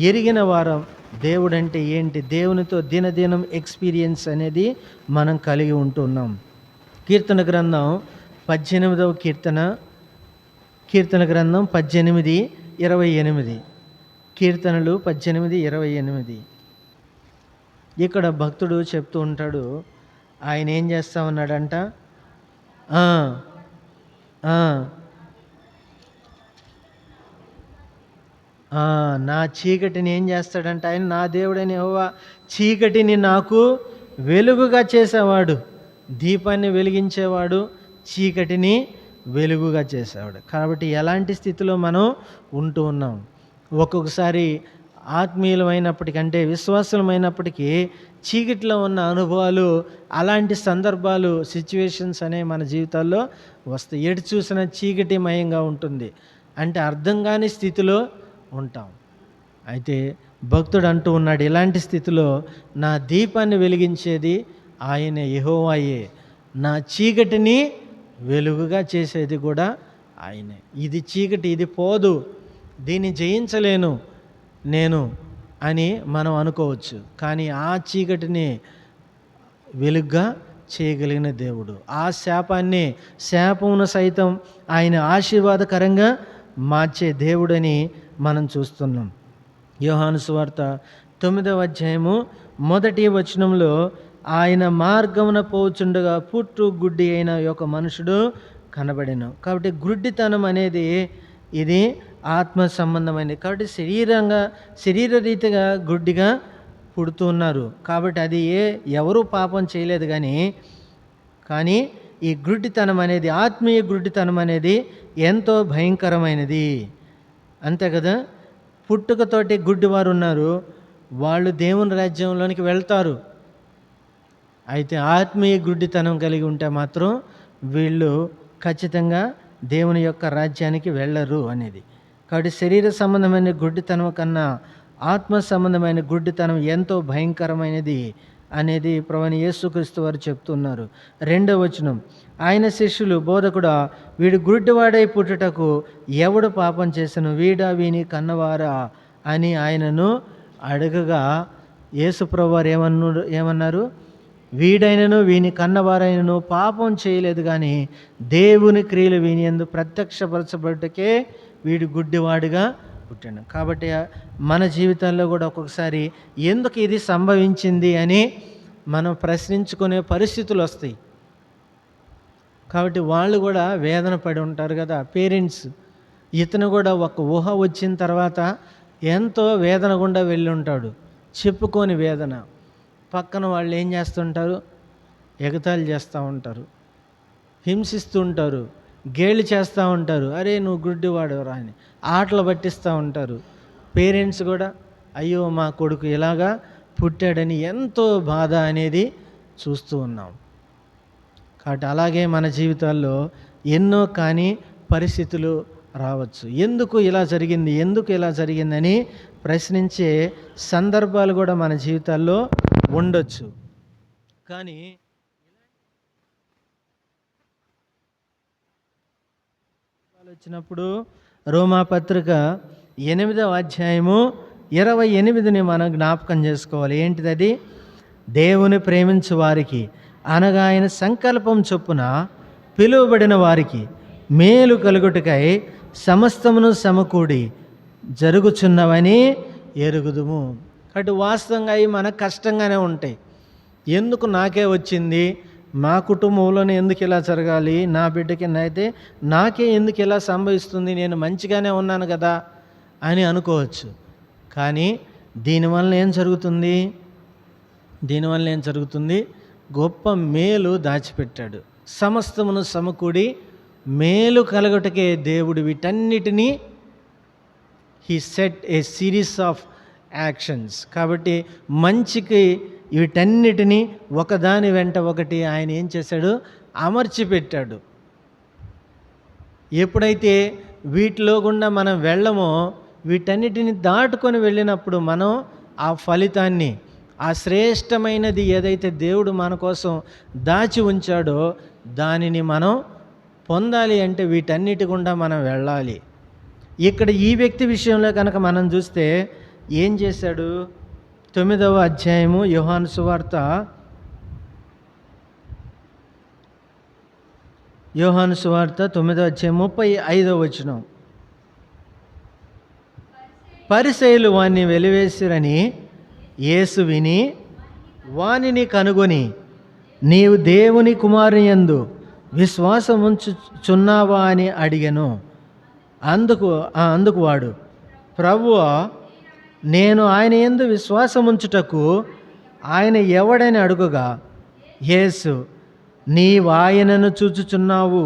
ఎరిగిన వారం, దేవుడంటే ఏంటి, దేవునితో దినదినం ఎక్స్పీరియన్స్ అనేది మనం కలిగి ఉంటున్నాం. కీర్తన గ్రంథం 18వ కీర్తన గ్రంథం 18:28. కీర్తనలు 18:28. ఇక్కడ భక్తుడు చెప్తూ ఉంటాడు, ఆయన ఏం చేస్తా ఉన్నాడంట, నా చీకటిని ఏం చేస్తాడంట ఆయన, నా దేవుడని యెహోవా చీకటిని నాకు వెలుగుగా చేసేవాడు, దీపాన్ని వెలిగించేవాడు, చీకటిని వెలుగుగా చేసేవాడు. కాబట్టి ఎలాంటి స్థితిలో మనం ఉంటూ ఉన్నాం. ఒక్కొక్కసారి ఆత్మీయులమైనప్పటికంటే విశ్వాసులమైనప్పటికీ చీకటిలో ఉన్న అనుభవాలు, అలాంటి సందర్భాలు, సిచ్యువేషన్స్ అనేవి మన జీవితాల్లో వస్తాయి. ఎటు చూసినా చీకటిమయంగా ఉంటుంది, అంటే అర్థం కాని స్థితిలో ఉంటాం. అయితే భక్తుడు అంటూ ఉన్నాడు, ఇలాంటి స్థితిలో నా దీపాన్ని వెలిగించేది ఆయనే, యెహోవాయే, నా చీకటిని వెలుగుగా చేసేది కూడా ఆయనే. ఇది చీకటి, ఇది పోదు, దీన్ని జయించలేను నేను అని మనం అనుకోవచ్చు. కానీ ఆ చీకటిని వెలుగ్గా చేయగలిగిన దేవుడు, ఆ శాపమును సైతం ఆయన ఆశీర్వాదకరంగా మార్చే దేవుడని మనం చూస్తున్నాం. యోహాను సువార్త 9వ అధ్యాయము 1వ వచనంలో, ఆయన మార్గమున పోచుండగా పుట్టు గుడ్డి అయిన ఒక మనుషుడు కనబడెను. కాబట్టి గుడ్డితనం అనేది ఇది ఆత్మ సంబంధమైనది. కాబట్టి శరీరరీతిగా గుడ్డిగా పుడుతున్నారు. కాబట్టి అది ఎవరూ పాపం చేయలేదు, కానీ ఈ గుడ్డితనం అనేది, ఆత్మీయ గుడ్డితనం అనేది ఎంతో భయంకరమైనది. అంతే కదా, పుట్టుకతోటి గుడ్డివారు ఉన్నారు, వాళ్ళు దేవుని రాజ్యంలోనికి వెళ్తారు. అయితే ఆత్మీయ గుడ్డితనం కలిగి ఉంటే మాత్రం వీళ్ళు ఖచ్చితంగా దేవుని యొక్క రాజ్యానికి వెళ్ళరు అనేది. కాబట్టి శరీర సంబంధమైన గుడ్డితనం కన్నా ఆత్మ సంబంధమైన గుడ్డితనం ఎంతో భయంకరమైనది అనేది ప్రభువైన యేసుక్రీస్తు వారు చెప్తున్నారు. 2వ వచనం, ఆయన శిష్యులు, బోధకుడా, వీడు గుడ్డివాడై పుట్టుటకు ఎవడు పాపం చేసెను, వీడా వీని కన్నవారా అని ఆయనను అడగగా యేసు ప్రభువారు ఏమన్నారు, వీడైనను వీని కన్నవారైనను పాపం చేయలేదు, కానీ దేవుని క్రియలు వీని యందు ప్రత్యక్షపరచబడుటకే వీడు గుడ్డివాడుగా పుట్టాడు. కాబట్టి మన జీవితాల్లో కూడా ఒక్కొక్కసారి ఎందుకు ఇది సంభవించింది అని మనం ప్రశ్నించుకునే పరిస్థితులు వస్తాయి. కాబట్టి వాళ్ళు కూడా వేదన పడి ఉంటారు కదా, పేరెంట్స్. ఇతను కూడా ఒక ఊహ వచ్చిన తర్వాత ఎంతో వేదన గుండా వెళ్ళి ఉంటాడు, చెప్పుకోని వేదన. పక్కన వాళ్ళు ఏం చేస్తుంటారు, ఎగతాళి చేస్తూ ఉంటారు, హింసిస్తూ ఉంటారు, గేలి చేస్తూ ఉంటారు, అరే నువ్వు గుడ్డివాడురా అని ఆటలు పట్టిస్తూ ఉంటారు. పేరెంట్స్ కూడా అయ్యో మా కొడుకు ఇలాగా పుట్టాడని ఎంతో బాధ అనేది చూస్తూ ఉన్నాం. కాబట్టి అలాగే మన జీవితాల్లో ఎన్నో కానీ పరిస్థితులు రావచ్చు. ఎందుకు ఇలా జరిగిందని ప్రశ్నించే సందర్భాలు కూడా మన జీవితాల్లో ఉండొచ్చు. కానీ వచ్చినప్పుడు రోమాపత్రిక 8వ అధ్యాయము 28ని మనం జ్ఞాపకం చేసుకోవాలి. ఏంటిది అది? దేవుని ప్రేమించు వారికి, అనగా ఆయన సంకల్పం చొప్పున పిలువబడిన వారికి మేలు కలుగుటకై సమస్తమును సమకూడి జరుగుచున్నవని ఎరుగుదుము. కాబట్టి వాస్తవంగా అవి మనకు కష్టంగానే ఉంటాయి. ఎందుకు నాకే వచ్చింది, మా కుటుంబంలోనే ఎందుకు ఇలా జరగాలి, నా బిడ్డకి అయితే నాకే ఎందుకు ఇలా సంభవిస్తుంది, నేను మంచిగానే ఉన్నాను కదా అని అనుకోవచ్చు. కానీ దీనివల్ల ఏం జరుగుతుంది? గొప్ప మేలు దాచిపెట్టాడు. సమస్తమును సమకూడి మేలు కలగటకే దేవుడు వీటన్నిటినీ he set A series of actions. కాబట్టి మంచికి వీటన్నిటినీ ఒకదాని వెంట ఒకటి ఆయన ఏం చేశాడు, అమర్చిపెట్టాడు. ఎప్పుడైతే వీటిలో గుండా మనం వెళ్ళమో, వీటన్నిటిని దాటుకొని వెళ్ళినప్పుడు మనం ఆ ఫలితాన్ని, ఆ శ్రేష్టమైనది ఏదైతే దేవుడు మన కోసం దాచి ఉంచాడో దానిని మనం పొందాలి అంటే వీటన్నిటి గుండా మనం వెళ్ళాలి. ఇక్కడ ఈ వ్యక్తి విషయంలో కనుక మనం చూస్తే ఏం చేశాడు? 9వ అధ్యాయము యోహాను సువార్త 9వ అధ్యాయం 35వ వచనం. పరిసయ్యులు వాణ్ణి వెలివేసిరని యేసు విని వానిని కనుగొని, నీవు దేవుని కుమారుని యందు విశ్వాసముంచుచున్నావా అని అడిగెను. అందుకు వాడు, ప్రభువా, నేను ఆయన యందు విశ్వాసముంచుటకు ఆయన ఎవడని అడుగగా, యేసు, నీవు ఆయనను చూచుచున్నావు,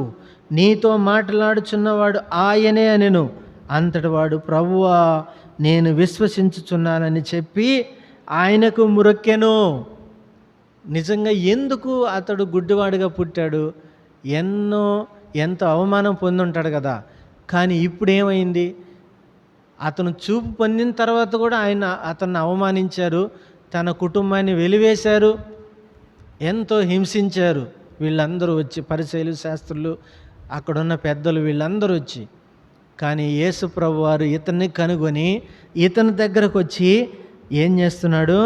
నీతో మాట్లాడుచున్నవాడు ఆయనే అనెను. అంతటి వాడు, ప్రభువా, నేను విశ్వసించుచున్నానని చెప్పి ఆయనకు మొరకెను. నిజంగా ఎందుకు అతడు గుడ్డివాడిగా పుట్టాడు? ఎంతో అవమానం పొంది ఉంటాడు కదా. కానీ ఇప్పుడు ఏమైంది? అతను చూపు పొందిన తర్వాత కూడా అతన్ని అవమానించారు, తన కుటుంబాన్ని వెలివేశారు, ఎంతో హింసించారు. వీళ్ళందరూ వచ్చి, పరిసయ్యులు, శాస్త్రులు, అక్కడున్న పెద్దలు, వీళ్ళందరూ వచ్చి. కానీ యేసు ప్రభు వారు ఇతన్ని కనుగొని ఇతని దగ్గరకు వచ్చి ఏం చేస్తున్నాడు?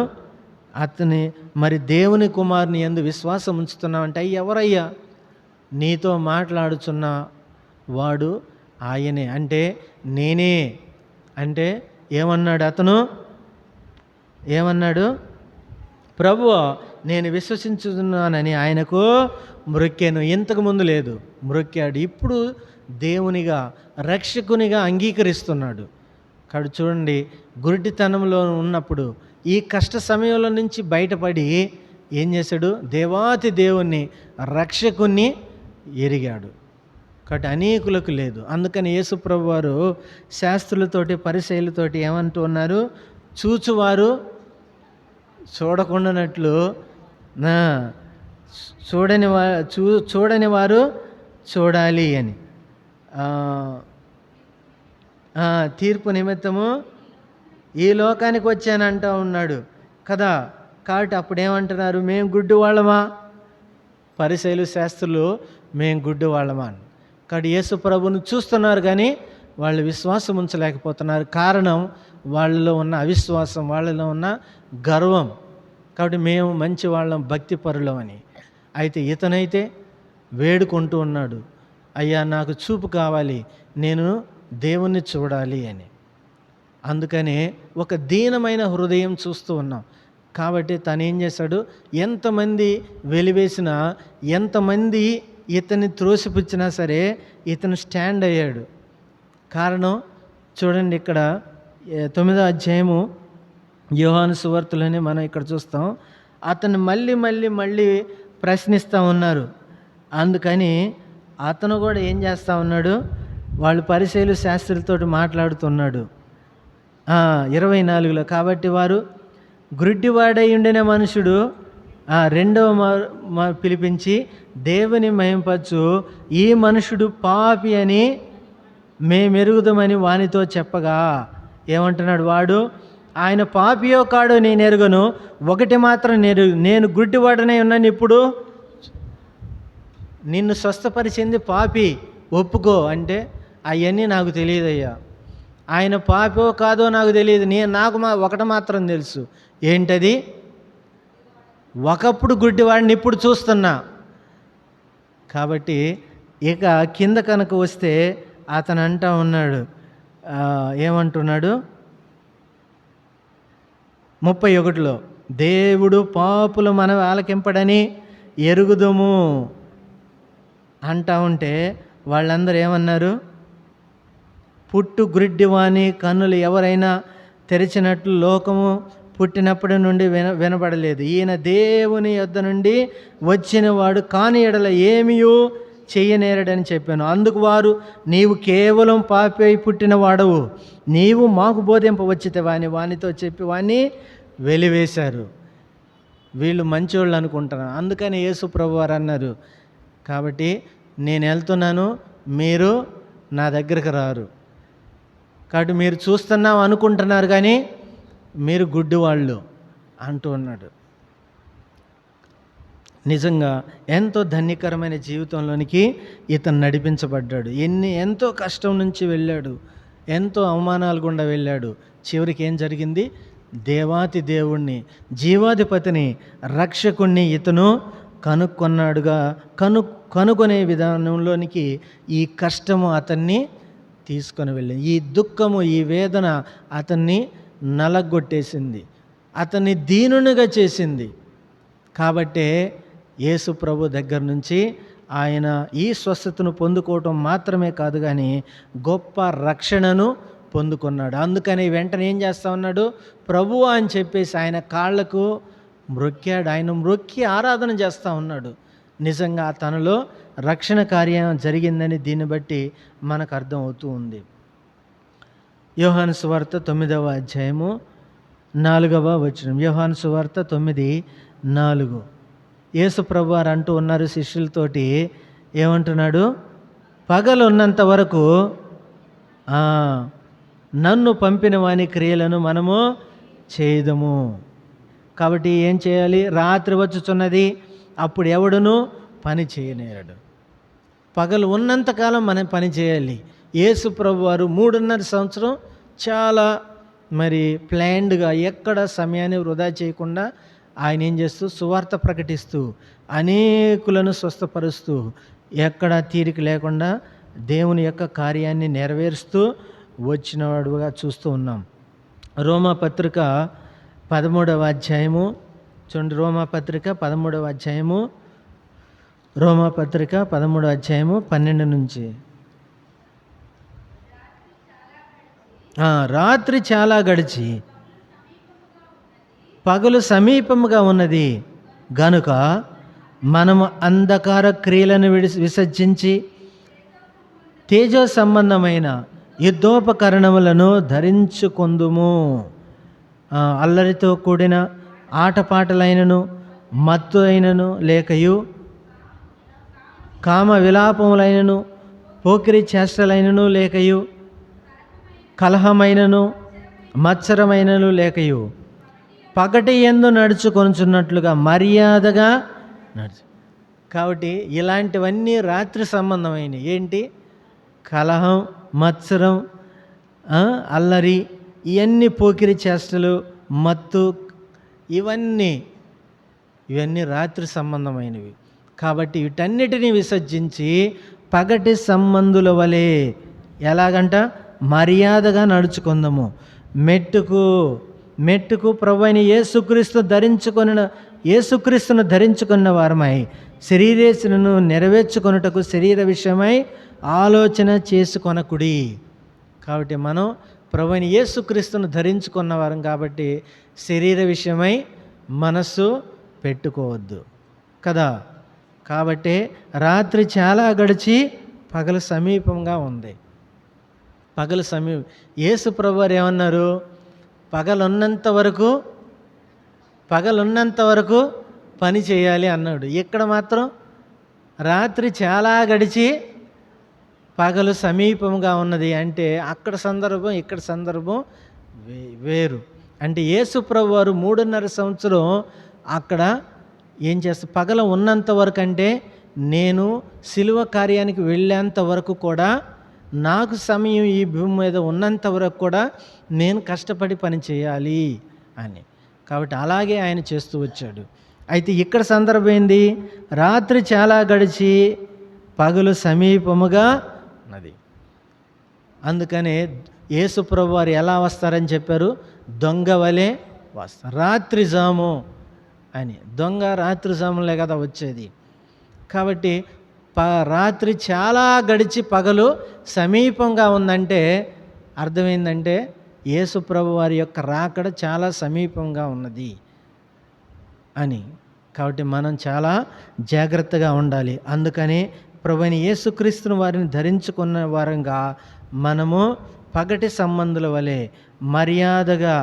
మరి దేవుని కుమారుని యందు విశ్వాసం ఉంచుతున్నావంటే, ఎవరయ్యా? నీతో మాట్లాడుచున్న వాడు ఆయనే, అంటే నేనే. అంటే ఏమన్నాడు అతను? ఏమన్నాడు? ప్రభువా, నేను విశ్వసించుతున్నానని ఆయనకు మొరకెను. ఇంతకుముందు లేదు, మొరకాడు. ఇప్పుడు దేవునిగా, రక్షకునిగా అంగీకరిస్తున్నాడు. కాబట్టి చూడండి, గురిటితనంలో ఉన్నప్పుడు ఈ కష్ట సమయంలో నుంచి బయటపడి ఏం చేశాడు? దేవాతి దేవుణ్ణి, రక్షకుణ్ణి ఎరిగాడు. కాబట్టి అనేకులకు లేదు. అందుకని యేసు ప్రభు వారు శాస్త్రులతోటి, పరిసయ్యులతోటి ఏమంటూ ఉన్నారు? చూచువారు చూడకుండానట్లు, చూడని వారు చూడాలి అని, తీర్పు నిమిత్తము ఈ లోకానికి వచ్చానంటూ ఉన్నాడు కదా. కాబట్టి అప్పుడు ఏమంటున్నారు? మేము గుడ్డి వాళ్ళమా? పరిసయ్యులు, శాస్త్రులు మేము గుడ్డి వాళ్ళమా అని. కాబట్టి యేసు ప్రభువును చూస్తున్నారు కానీ వాళ్ళు విశ్వాసం ఉంచలేకపోతున్నారు. కారణం వాళ్ళలో ఉన్న అవిశ్వాసం, వాళ్ళలో ఉన్న గర్వం. కాబట్టి మేము మంచి వాళ్ళం, భక్తి పరులం అని. అయితే ఇతనైతే వేడుకుంటూ ఉన్నాడు, అయ్యా నాకు చూపు కావాలి, నేను దేవుణ్ణి చూడాలి అని. అందుకనే ఒక దీనమైన హృదయం చూస్తూ ఉన్నాం. కాబట్టి తను ఏం చేశాడు? ఎంతమంది వెలివేసినా, ఎంతమంది ఇతన్ని త్రోసిపుచ్చినా సరే ఇతను స్టాండ్ అయ్యాడు. కారణం చూడండి, ఇక్కడ 9వ అధ్యాయము యోహాను సువార్తలోనే మనం ఇక్కడ చూస్తాం. అతను మళ్ళీ ప్రశ్నిస్తూ ఉన్నారు. అందుకని అతను కూడా ఏం చేస్తూ ఉన్నాడు? వాళ్ళు పరిసయ్యులు, శాస్త్రులతో మాట్లాడుతున్నాడు. 24లో, కాబట్టి వారు గుడ్డివాడై ఉండిన మనుషుడు రెండవ పిలిపించి దేవుని మహింపరచు, ఈ మనుషుడు పాపి అని మేమెరుగుదమని వానితో చెప్పగా, ఏమంటున్నాడు వాడు? ఆయన పాపియో కాడో నేను ఎరుగను, ఒకటి మాత్రం నేను గుడ్డివాడనే ఉన్నాను. ఇప్పుడు నిన్ను స్వస్థపరిచింది పాపి, ఒప్పుకో అంటే, అవన్నీ నాకు తెలియదయ్యా, ఆయన పాపో కాదో నాకు తెలియదు, నాకు ఒకటి మాత్రం తెలుసు. ఏంటది? ఒకప్పుడు గుడ్డివాడిని ఇప్పుడు చూస్తున్నా. కాబట్టి ఇక కింద కనుక వస్తే అతను అంటా ఉన్నాడు, ఏమంటున్నాడు? 31లో, దేవుడు పాపులు మనవి ఆలకింపడని ఎరుగుదుము అంటా ఉంటే వాళ్ళందరూ ఏమన్నారు? పుట్టు గుడ్డివాని కన్నులు ఎవరైనా తెరిచినట్లు లోకము పుట్టినప్పటి నుండి వినబడలేదు. ఈయన దేవుని యొద్ద నుండి వచ్చిన వాడు కాని ఎడల ఏమీయూ చెయ్యనేరడని చెప్పాను. అందుకు వారు, నీవు కేవలం పాపి అయి పుట్టిన వాడవు, నీవు మాకు బోధింపవచ్చితే వానితో చెప్పి వాణ్ణి వెలివేశారు. వీళ్ళు మంచోళ్ళు అనుకుంటున్నారు. అందుకని యేసు ప్రభు వారు అన్నారు, కాబట్టి నేను వెళ్తున్నాను, మీరు నా దగ్గరికి రారు. కాబట్టి మీరు చూస్తున్నాం అనుకుంటున్నారు కానీ మీరు గుడ్డివాళ్ళు అంటూ ఉన్నాడు. నిజంగా ఎంతో ధన్యకరమైన జీవితంలోనికి ఇతను నడిపించబడ్డాడు. ఎంతో కష్టం నుంచి వెళ్ళాడు, ఎంతో అవమానాలు గుండా వెళ్ళాడు. చివరికి ఏం జరిగింది? దేవాతి దేవుణ్ణి, జీవాధిపతిని, రక్షకుణ్ణి ఇతను కనుక్కున్నాడుగా. కనుగొనే విధానంలోనికి ఈ కష్టము అతన్ని తీసుకొని వెళ్ళింది. ఈ దుఃఖము, ఈ వేదన అతన్ని నలగొట్టేసింది, అతన్ని దీనునిగా చేసింది. కాబట్టే యేసు ప్రభు దగ్గర నుంచి ఆయన ఈ స్వస్థతను పొందుకోవటం మాత్రమే కాదు, కానీ గొప్ప రక్షణను పొందుకున్నాడు. అందుకని వెంటనే ఏం చేస్తా ఉన్నాడు? ప్రభువా అని చెప్పేసి ఆయన కాళ్ళకు మ్రొక్కాడు. ఆయన మ్రొక్కి ఆరాధన చేస్తూ ఉన్నాడు. నిజంగా తనలో రక్షణ కార్యం జరిగిందని దీన్ని బట్టి మనకు అర్థం అవుతూ ఉంది. యోహాను సువార్త 9వ అధ్యాయము 4వ వచనం. యోహాను సువార్త 9:4. యేసు ప్రభు వారు అంటూ ఉన్నారు శిష్యులతోటి. ఏమంటున్నాడు? పగలున్నంత వరకు నన్ను పంపిన వాని క్రియలను మనము చేయదము. కాబట్టి ఏం చేయాలి? రాత్రి వచ్చుచున్నది, అప్పుడు ఎవడును పని చేయనేరడు. పగలు ఉన్నంతకాలం మనం పని చేయాలి. యేసు ప్రభు వారు 3.5 సంవత్సరం చాలా ప్లాన్డ్గా ఎక్కడ సమయాన్ని వృధా చేయకుండా ఆయన ఏం చేస్తూ సువార్త ప్రకటిస్తూ అనేకులను స్వస్థపరుస్తూ ఎక్కడ తీరిక లేకుండా దేవుని యొక్క కార్యాన్ని నెరవేరుస్తూ వచ్చినవాడుగా చూస్తూ ఉన్నాం. రోమాపత్రిక 13వ అధ్యాయము చూడండి. రోమాపత్రిక 13వ అధ్యాయము, రోమాపత్రిక 13వ అధ్యాయము 12 నుంచి. రాత్రి చాలా గడిచి పగలు సమీపముగా ఉన్నది గనుక మనము అంధకార క్రియలను విసర్జించి తేజో సంబంధమైన యుద్ధోపకరణములను ధరించుకొందుము. అల్లరితో కూడిన ఆటపాటలైనను మత్తు అయినను లేకయు కామ విలాపములైనను పోకిరి చేష్టలైనను లేకయు కలహమైనను మత్సరమైనను లేకయు పగటి యందు నడుచుకొనుచున్నట్లుగా మర్యాదగా నడుచు. కాబట్టి ఇలాంటివన్నీ రాత్రి సంబంధమైనవి. ఏంటి? కలహం, మత్సరం, అల్లరి, ఇవన్నీ పోకిరి చేష్టలు, మత్తు, ఇవన్నీ రాత్రి సంబంధమైనవి. కాబట్టి వీటన్నిటినీ విసర్జించి పగటి సంబంధుల వలె ఎలాగంట మర్యాదగా నడుచుకుందాము. మెట్టుకు ప్రభువైన యేసుక్రీస్తును ధరించుకున్న వారమై శరీరేశను నెరవేర్చుకొనుటకు శరీర విషయమై ఆలోచన చేసుకొనకుడి. కాబట్టి మనం ప్రభువైన యేసుక్రీస్తును ధరించుకున్న వారం కాబట్టి శరీర విషయమై మనస్సు పెట్టుకోవద్దు కదా. కాబట్టి రాత్రి చాలా గడిచి పగలు సమీపంగా ఉంది. యేసు ప్రభువారు ఏమన్నారు? పగలున్నంత వరకు పని చేయాలి అన్నాడు. ఇక్కడ మాత్రం రాత్రి చాలా గడిచి పగలు సమీపంగా ఉన్నది అంటే అక్కడ సందర్భం ఇక్కడ సందర్భం వేరు. అంటే యేసు ప్రభువారు 3.5 సంవత్సరం అక్కడ ఏం చేస్తా? పగలు ఉన్నంత వరకు అంటే నేను సిలువ కార్యానికి వెళ్ళేంత వరకు కూడా, నాకు సమయం ఈ భూమి మీద ఉన్నంత వరకు కూడా నేను కష్టపడి పని చేయాలి అని. కాబట్టి అలాగే ఆయన చేస్తూ వచ్చాడు. అయితే ఇక్కడ సందర్భం ఏంది? రాత్రి చాలా గడిచి పగలు సమీపముగా ఉన్నది. అందుకనే యేసు ప్రభు వారు ఎలా వస్తారని చెప్పారు? దొంగ వలె వస్తారు. రాత్రి జాము అని. దొంగ రాత్రి జాములే కదా వచ్చేది. కాబట్టి రాత్రి చాలా గడిచి పగలు సమీపంగా ఉందంటే అర్థమైందంటే యేసు ప్రభు వారి యొక్క రాకడ చాలా సమీపంగా ఉన్నది అని. కాబట్టి మనం చాలా జాగ్రత్తగా ఉండాలి. అందుకని ప్రభువైన యేసుక్రీస్తుని వారిని ధరించుకున్న వారంగా మనము పగటి సంబంధుల వలె మర్యాదగా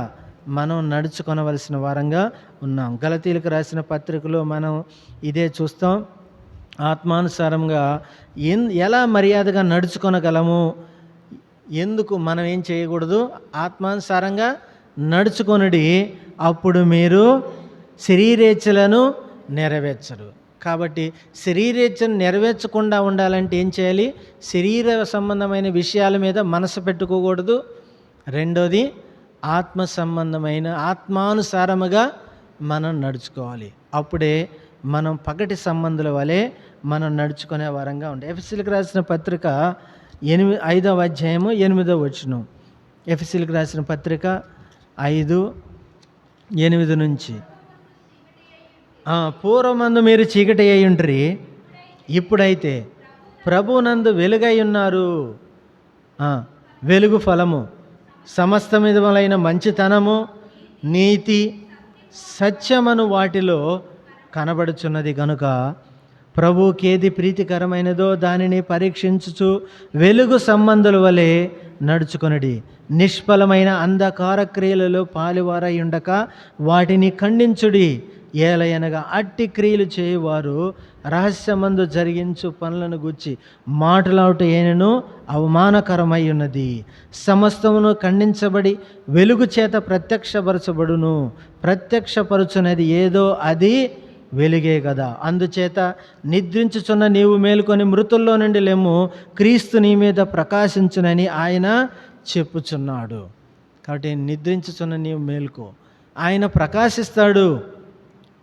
మనం నడుచుకొనవలసిన వారంగా ఉన్నాం. గలతీలకు రాసిన పత్రికలో మనం ఇదే చూస్తాం. ఆత్మానుసారంగా ఎలా మర్యాదగా నడుచుకొనగలము, ఎందుకు మనం ఏం చేయకూడదు? ఆత్మానుసారంగా నడుచుకొనుడి, అప్పుడు మీరు శరీరేచ్ఛలను నెరవేర్చరు. కాబట్టి శరీరేచ్ఛను నెరవేర్చకుండా ఉండాలంటే ఏం చేయాలి? శరీర సంబంధమైన విషయాల మీద మనసు పెట్టుకోకూడదు. రెండోది ఆత్మ సంబంధమైన ఆత్మానుసారముగా మనం నడుచుకోవాలి. అప్పుడే మనం పగటి సంబంధుల వలె మనం నడుచుకునే వారంగా ఉంటాయి. ఎఫెసీయులకు రాసిన పత్రిక 5వ అధ్యాయము 8వ వచనం. ఎఫెసీయులకు రాసిన పత్రిక 5:8 నుంచి, పూర్వమందు మీరు చీకటి అయి ఉండ్రి, ఇప్పుడైతే ప్రభువునందు వెలుగై ఉన్నారు. వెలుగు ఫలము సమస్త విధములైన మంచితనము, నీతి, సత్యమను వాటిలో కనబడుచున్నది గనుక ప్రభువుకేది ప్రీతికరమైనదో దానిని పరీక్షించుచు వెలుగు సంబంధుల వలె నడుచుకొనుడి. నిష్ఫలమైన అంధకార క్రియలలో పాలువారై ఉండక వాటిని ఖండించుడి. ఏలయనగా అట్టి క్రియలు చేయువారు రహస్యమందు జరిగించు పనులను గూర్చి మాటలాడుట ఏనను అవమానకరమై ఉన్నది. సమస్తమును ఖండించబడి వెలుగు చేత ప్రత్యక్షపరచబడును. ప్రత్యక్షపరచునది ఏదో అది వెలుగే కదా. అందుచేత నిద్రించుచున్న నీవు మేలుకొని మృతుల్లో నుండి లెమ్ము, క్రీస్తు నీ మీద ప్రకాశించునని ఆయన చెప్పుచున్నాడు. కాబట్టి నిద్రించుచున్న నీవు మేలుకో, ఆయన ప్రకాశిస్తాడు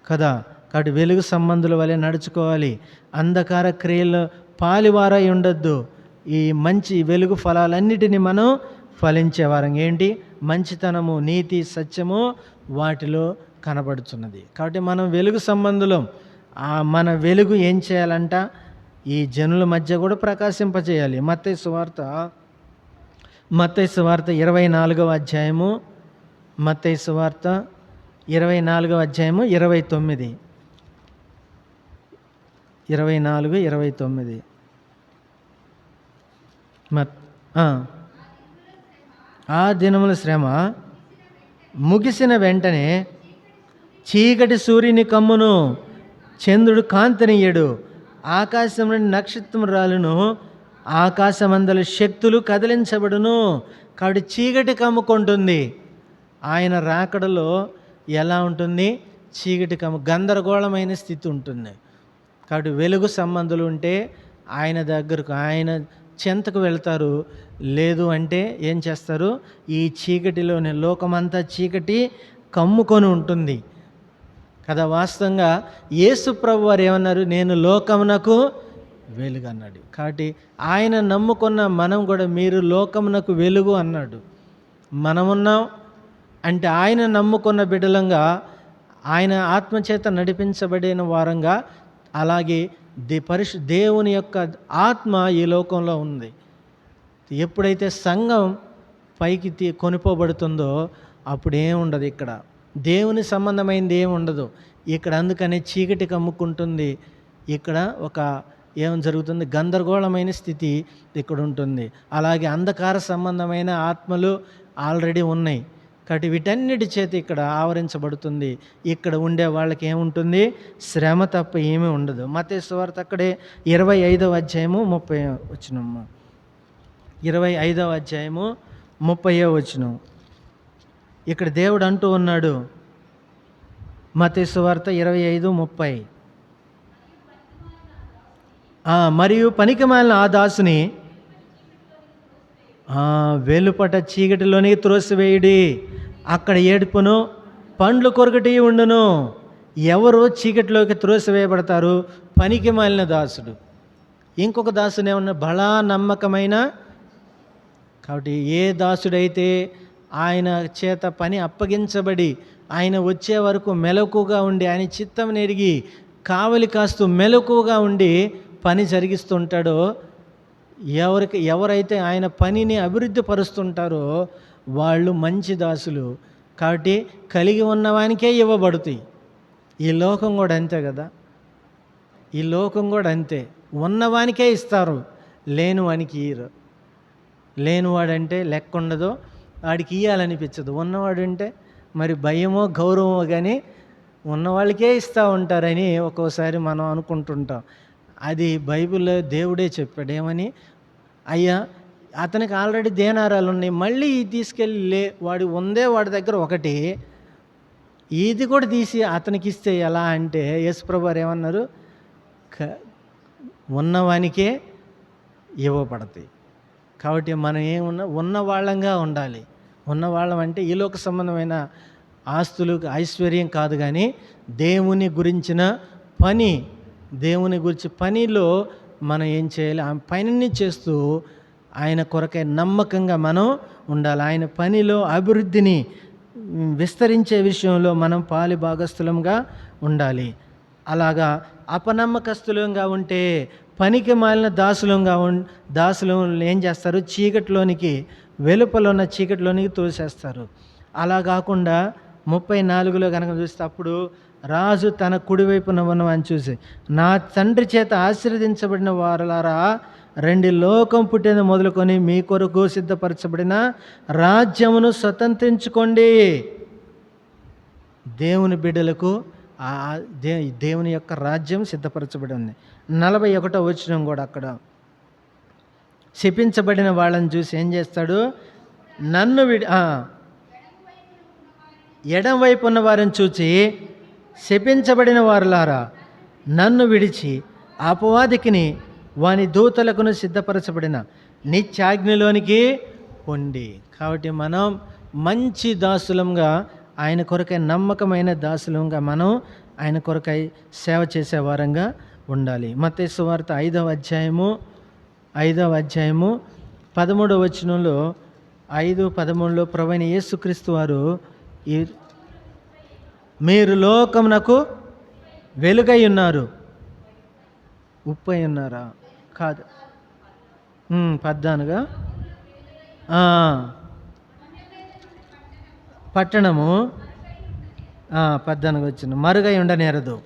కదా. కాబట్టి వెలుగు సంబంధుల వలె నడుచుకోవాలి. అంధకార క్రియలు పాలివారై ఉండొద్దు. ఈ మంచి వెలుగు ఫలాలన్నిటినీ మనం ఫలించేవారం. ఏంటి? మంచితనము, నీతి, సత్యము వాటిలో కనబడుతున్నది. కాబట్టి మనం వెలుగు సంబంధులం. మన వెలుగు ఏం చేయాలంట? ఈ జనుల మధ్య కూడా ప్రకాశింపచేయాలి. మత్తయి సువార్త 24వ అధ్యాయము, మత్తయి సువార్త 24వ అధ్యాయము 29, 24-29. ఆ దినముల శ్రమ ముగిసిన వెంటనే చీకటి సూర్యుని కమ్మును, చంద్రుడు కాంతినియ్యడు, ఆకాశం నుండి నక్షత్రమురాలును, ఆకాశమందలి శక్తులు కదిలించబడును. కాబట్టి చీకటి కమ్ముకుంటుంది. ఆయన రాకడలో ఎలా ఉంటుంది? చీకటి గందరగోళమైన స్థితి ఉంటుంది. కాబట్టి వెలుగు సంబంధులు ఉంటే ఆయన దగ్గరకు, ఆయన చెంతకు వెళ్తారు. లేదు అంటే ఏం చేస్తారు? ఈ చీకటిలోనే లోకమంతా చీకటి కమ్ముకొని ఉంటుంది కదా. వాస్తవంగా యేసు ప్రభువు వారు ఏమన్నారు? నేను లోకమునకు వెలుగు అన్నాడు. కాబట్టి ఆయన నమ్ముకున్న మనం కూడా మీరు లోకమునకు వెలుగు అన్నాడు. మనమున్నాం అంటే ఆయన నమ్ముకున్న బిడ్డలంగా, ఆయన ఆత్మచేత నడిపించబడిన వారంగా, అలాగే దేవుని యొక్క ఆత్మ ఈ లోకంలో ఉంది. ఎప్పుడైతే సంఘం పైకి కొనిపోబడుతుందో అప్పుడు ఏముండదు ఇక్కడ, దేవుని సంబంధమైనది ఏమి ఉండదు ఇక్కడ. అందుకనే చీకటి కమ్ముకుంటుంది. ఇక్కడ ఏం జరుగుతుంది? గందరగోళమైన స్థితి ఇక్కడ ఉంటుంది. అలాగే అంధకార సంబంధమైన ఆత్మలు ఆల్రెడీ ఉన్నాయి. కాబట్టి వీటన్నిటి చేత ఇక్కడ ఆవరించబడుతుంది. ఇక్కడ ఉండే వాళ్ళకి ఏముంటుంది? శ్రమ తప్ప ఏమీ ఉండదు. మత్తయి సువార్త అక్కడే 25వ అధ్యాయము 30వ వచనం, 25వ అధ్యాయము 30వ వచనం. ఇక్కడ దేవుడు అంటూ ఉన్నాడు, మత్తయి సువార్త 25:30, మరియు పనికిమాలిన ఆ దాసుని వెలుపట చీకటిలోనికి త్రోసివేయుడి, అక్కడ ఏడుపును పండ్లు కొరకటి ఉండును. ఎవరు చీకటిలోకి త్రోసివేయబడతారు? పనికిమాలిన దాసుడు. ఇంకొక దాసుడు ఏమన్నా? బలా నమ్మకమైన. కాబట్టి ఏ దాసుడైతే ఆయన చేత పని అప్పగించబడి ఆయన వచ్చే వరకు మెలకుగా ఉండి, ఆయన చిత్తం నెరిగి కావలి కాస్తూ మెలకుగా ఉండి పని జరిగిస్తుంటాడో, ఎవరైతే ఆయన పనిని అభివృద్ధి పరుస్తుంటారో వాళ్ళు మంచి దాసులు. కాబట్టి కలిగి ఉన్నవానికే ఇవ్వబడుతాయి. ఈ లోకం కూడా అంతే కదా. ఈ లోకం కూడా అంతే. ఉన్నవానికే ఇస్తారు, లేనివానికి ఇయ్యరు. లేనివాడంటే లెక్క ఉండదు, వాడికి ఇయ్యాలనిపించదు. ఉన్నవాడు అంటే మరి భయమో గౌరవమో కానీ ఉన్నవాళ్ళకే ఇస్తూ ఉంటారని ఒక్కోసారి మనం అనుకుంటుంటాం. అది బైబిల్లో దేవుడే చెప్పాడు. ఏమని? అయ్యా అతనికి ఆల్రెడీ దేనారాలు ఉన్నాయి, మళ్ళీ ఇది తీసుకెళ్ళి వాడి వాడి దగ్గర ఒకటి, ఇది కూడా తీసి అతనికి ఇస్తే ఎలా అంటే యేసుప్రభు వారు ఏమన్నారు? క ఉన్నవానికే ఇవ్వబడతాయి. కాబట్టి మనం ఉన్నవాళ్ళంగా ఉండాలి. ఉన్నవాళ్ళం అంటే ఈ లోక సంబంధమైన ఆస్తులు, ఐశ్వర్యం కాదు, కానీ దేవుని గురించిన పని, దేవుని గురించి పనిలో మనం ఏం చేయాలి? ఆ పనిని చేస్తూ ఆయన కొరకై నమ్మకంగా మనం ఉండాలి. ఆయన పనిలో అభివృద్ధిని విస్తరించే విషయంలో మనం పాలి భాగస్థులంగా ఉండాలి. అలాగా అపనమ్మకస్తులంగా ఉంటే పనికి మాలిన దాసులు ఏం చేస్తారు? చీకటిలోనికి, వెలుపల ఉన్న చీకటిలోనికి తోసేస్తారు. అలా కాకుండా 34లో కనుక చూస్తే, అప్పుడు రాజు తన కుడివైపున ఉన్నవని చూసి, నా తండ్రి చేత ఆశీర్వదించబడిన వారలారా, రండి, లోకం పుట్టిన మొదలుకొని మీ కొరకు సిద్ధపరచబడిన రాజ్యమును స్వతంత్రించుకోండి. దేవుని బిడ్డలకు దేవుని యొక్క రాజ్యం సిద్ధపరచబడి ఉంది. 41వ వచనం కూడా అక్కడ శపించబడిన వాళ్ళని చూసి ఏం చేస్తాడు? నన్ను ఎడం వైపు ఉన్న వారిని చూచి, శపించబడిన వారులారా, నన్ను విడిచి అపవాదికిని వాని దూతలకును సిద్ధపరచబడిన నిత్యాగ్నిలోనికి పొండి. కాబట్టి మనం మంచి దాసులంగా, ఆయన కొరకై నమ్మకమైన దాసులంగా మనం ఆయన కొరకై సేవ చేసే వారంగా ఉండాలి. మత్తయి సువార్త 5వ అధ్యాయము 13వ వచనంలో, 5:13లో ప్రభువైన యేసుక్రీస్తు వారు, మీరు లోకమునకు వెలుగై ఉన్నారు, ఉప్పై ఉన్నారా? కాదు, 14గా పట్టణము 14 వచ్చిన మరుగై ఉండనేరదు.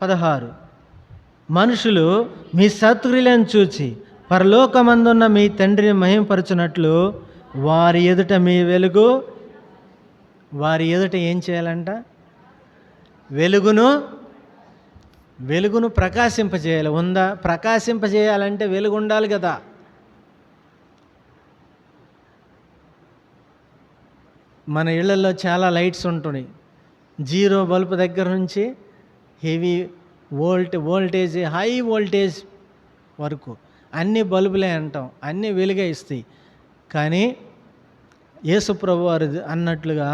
16 మనుషులు మీ సత్క్రియలను చూచి పరలోకమందున్న మీ తండ్రిని మహిమపరచునట్లు వారి ఎదుట మీ వెలుగు, వారి ఎదుట ఏం చేయాలంట? వెలుగును ప్రకాశింపజేయాలి. ప్రకాశింపజేయాలంటే వెలుగు ఉండాలి కదా. మన ఇళ్లలో చాలా లైట్స్ ఉంటున్నాయి. 0 బల్బు దగ్గర నుంచి హెవీ వోల్టేజ్, హై వోల్టేజ్ వరకు అన్ని బల్బులే అంటాం, అన్నీ వెలుగే ఇస్తాయి. కానీ యేసుప్రభు వారు అన్నట్లుగా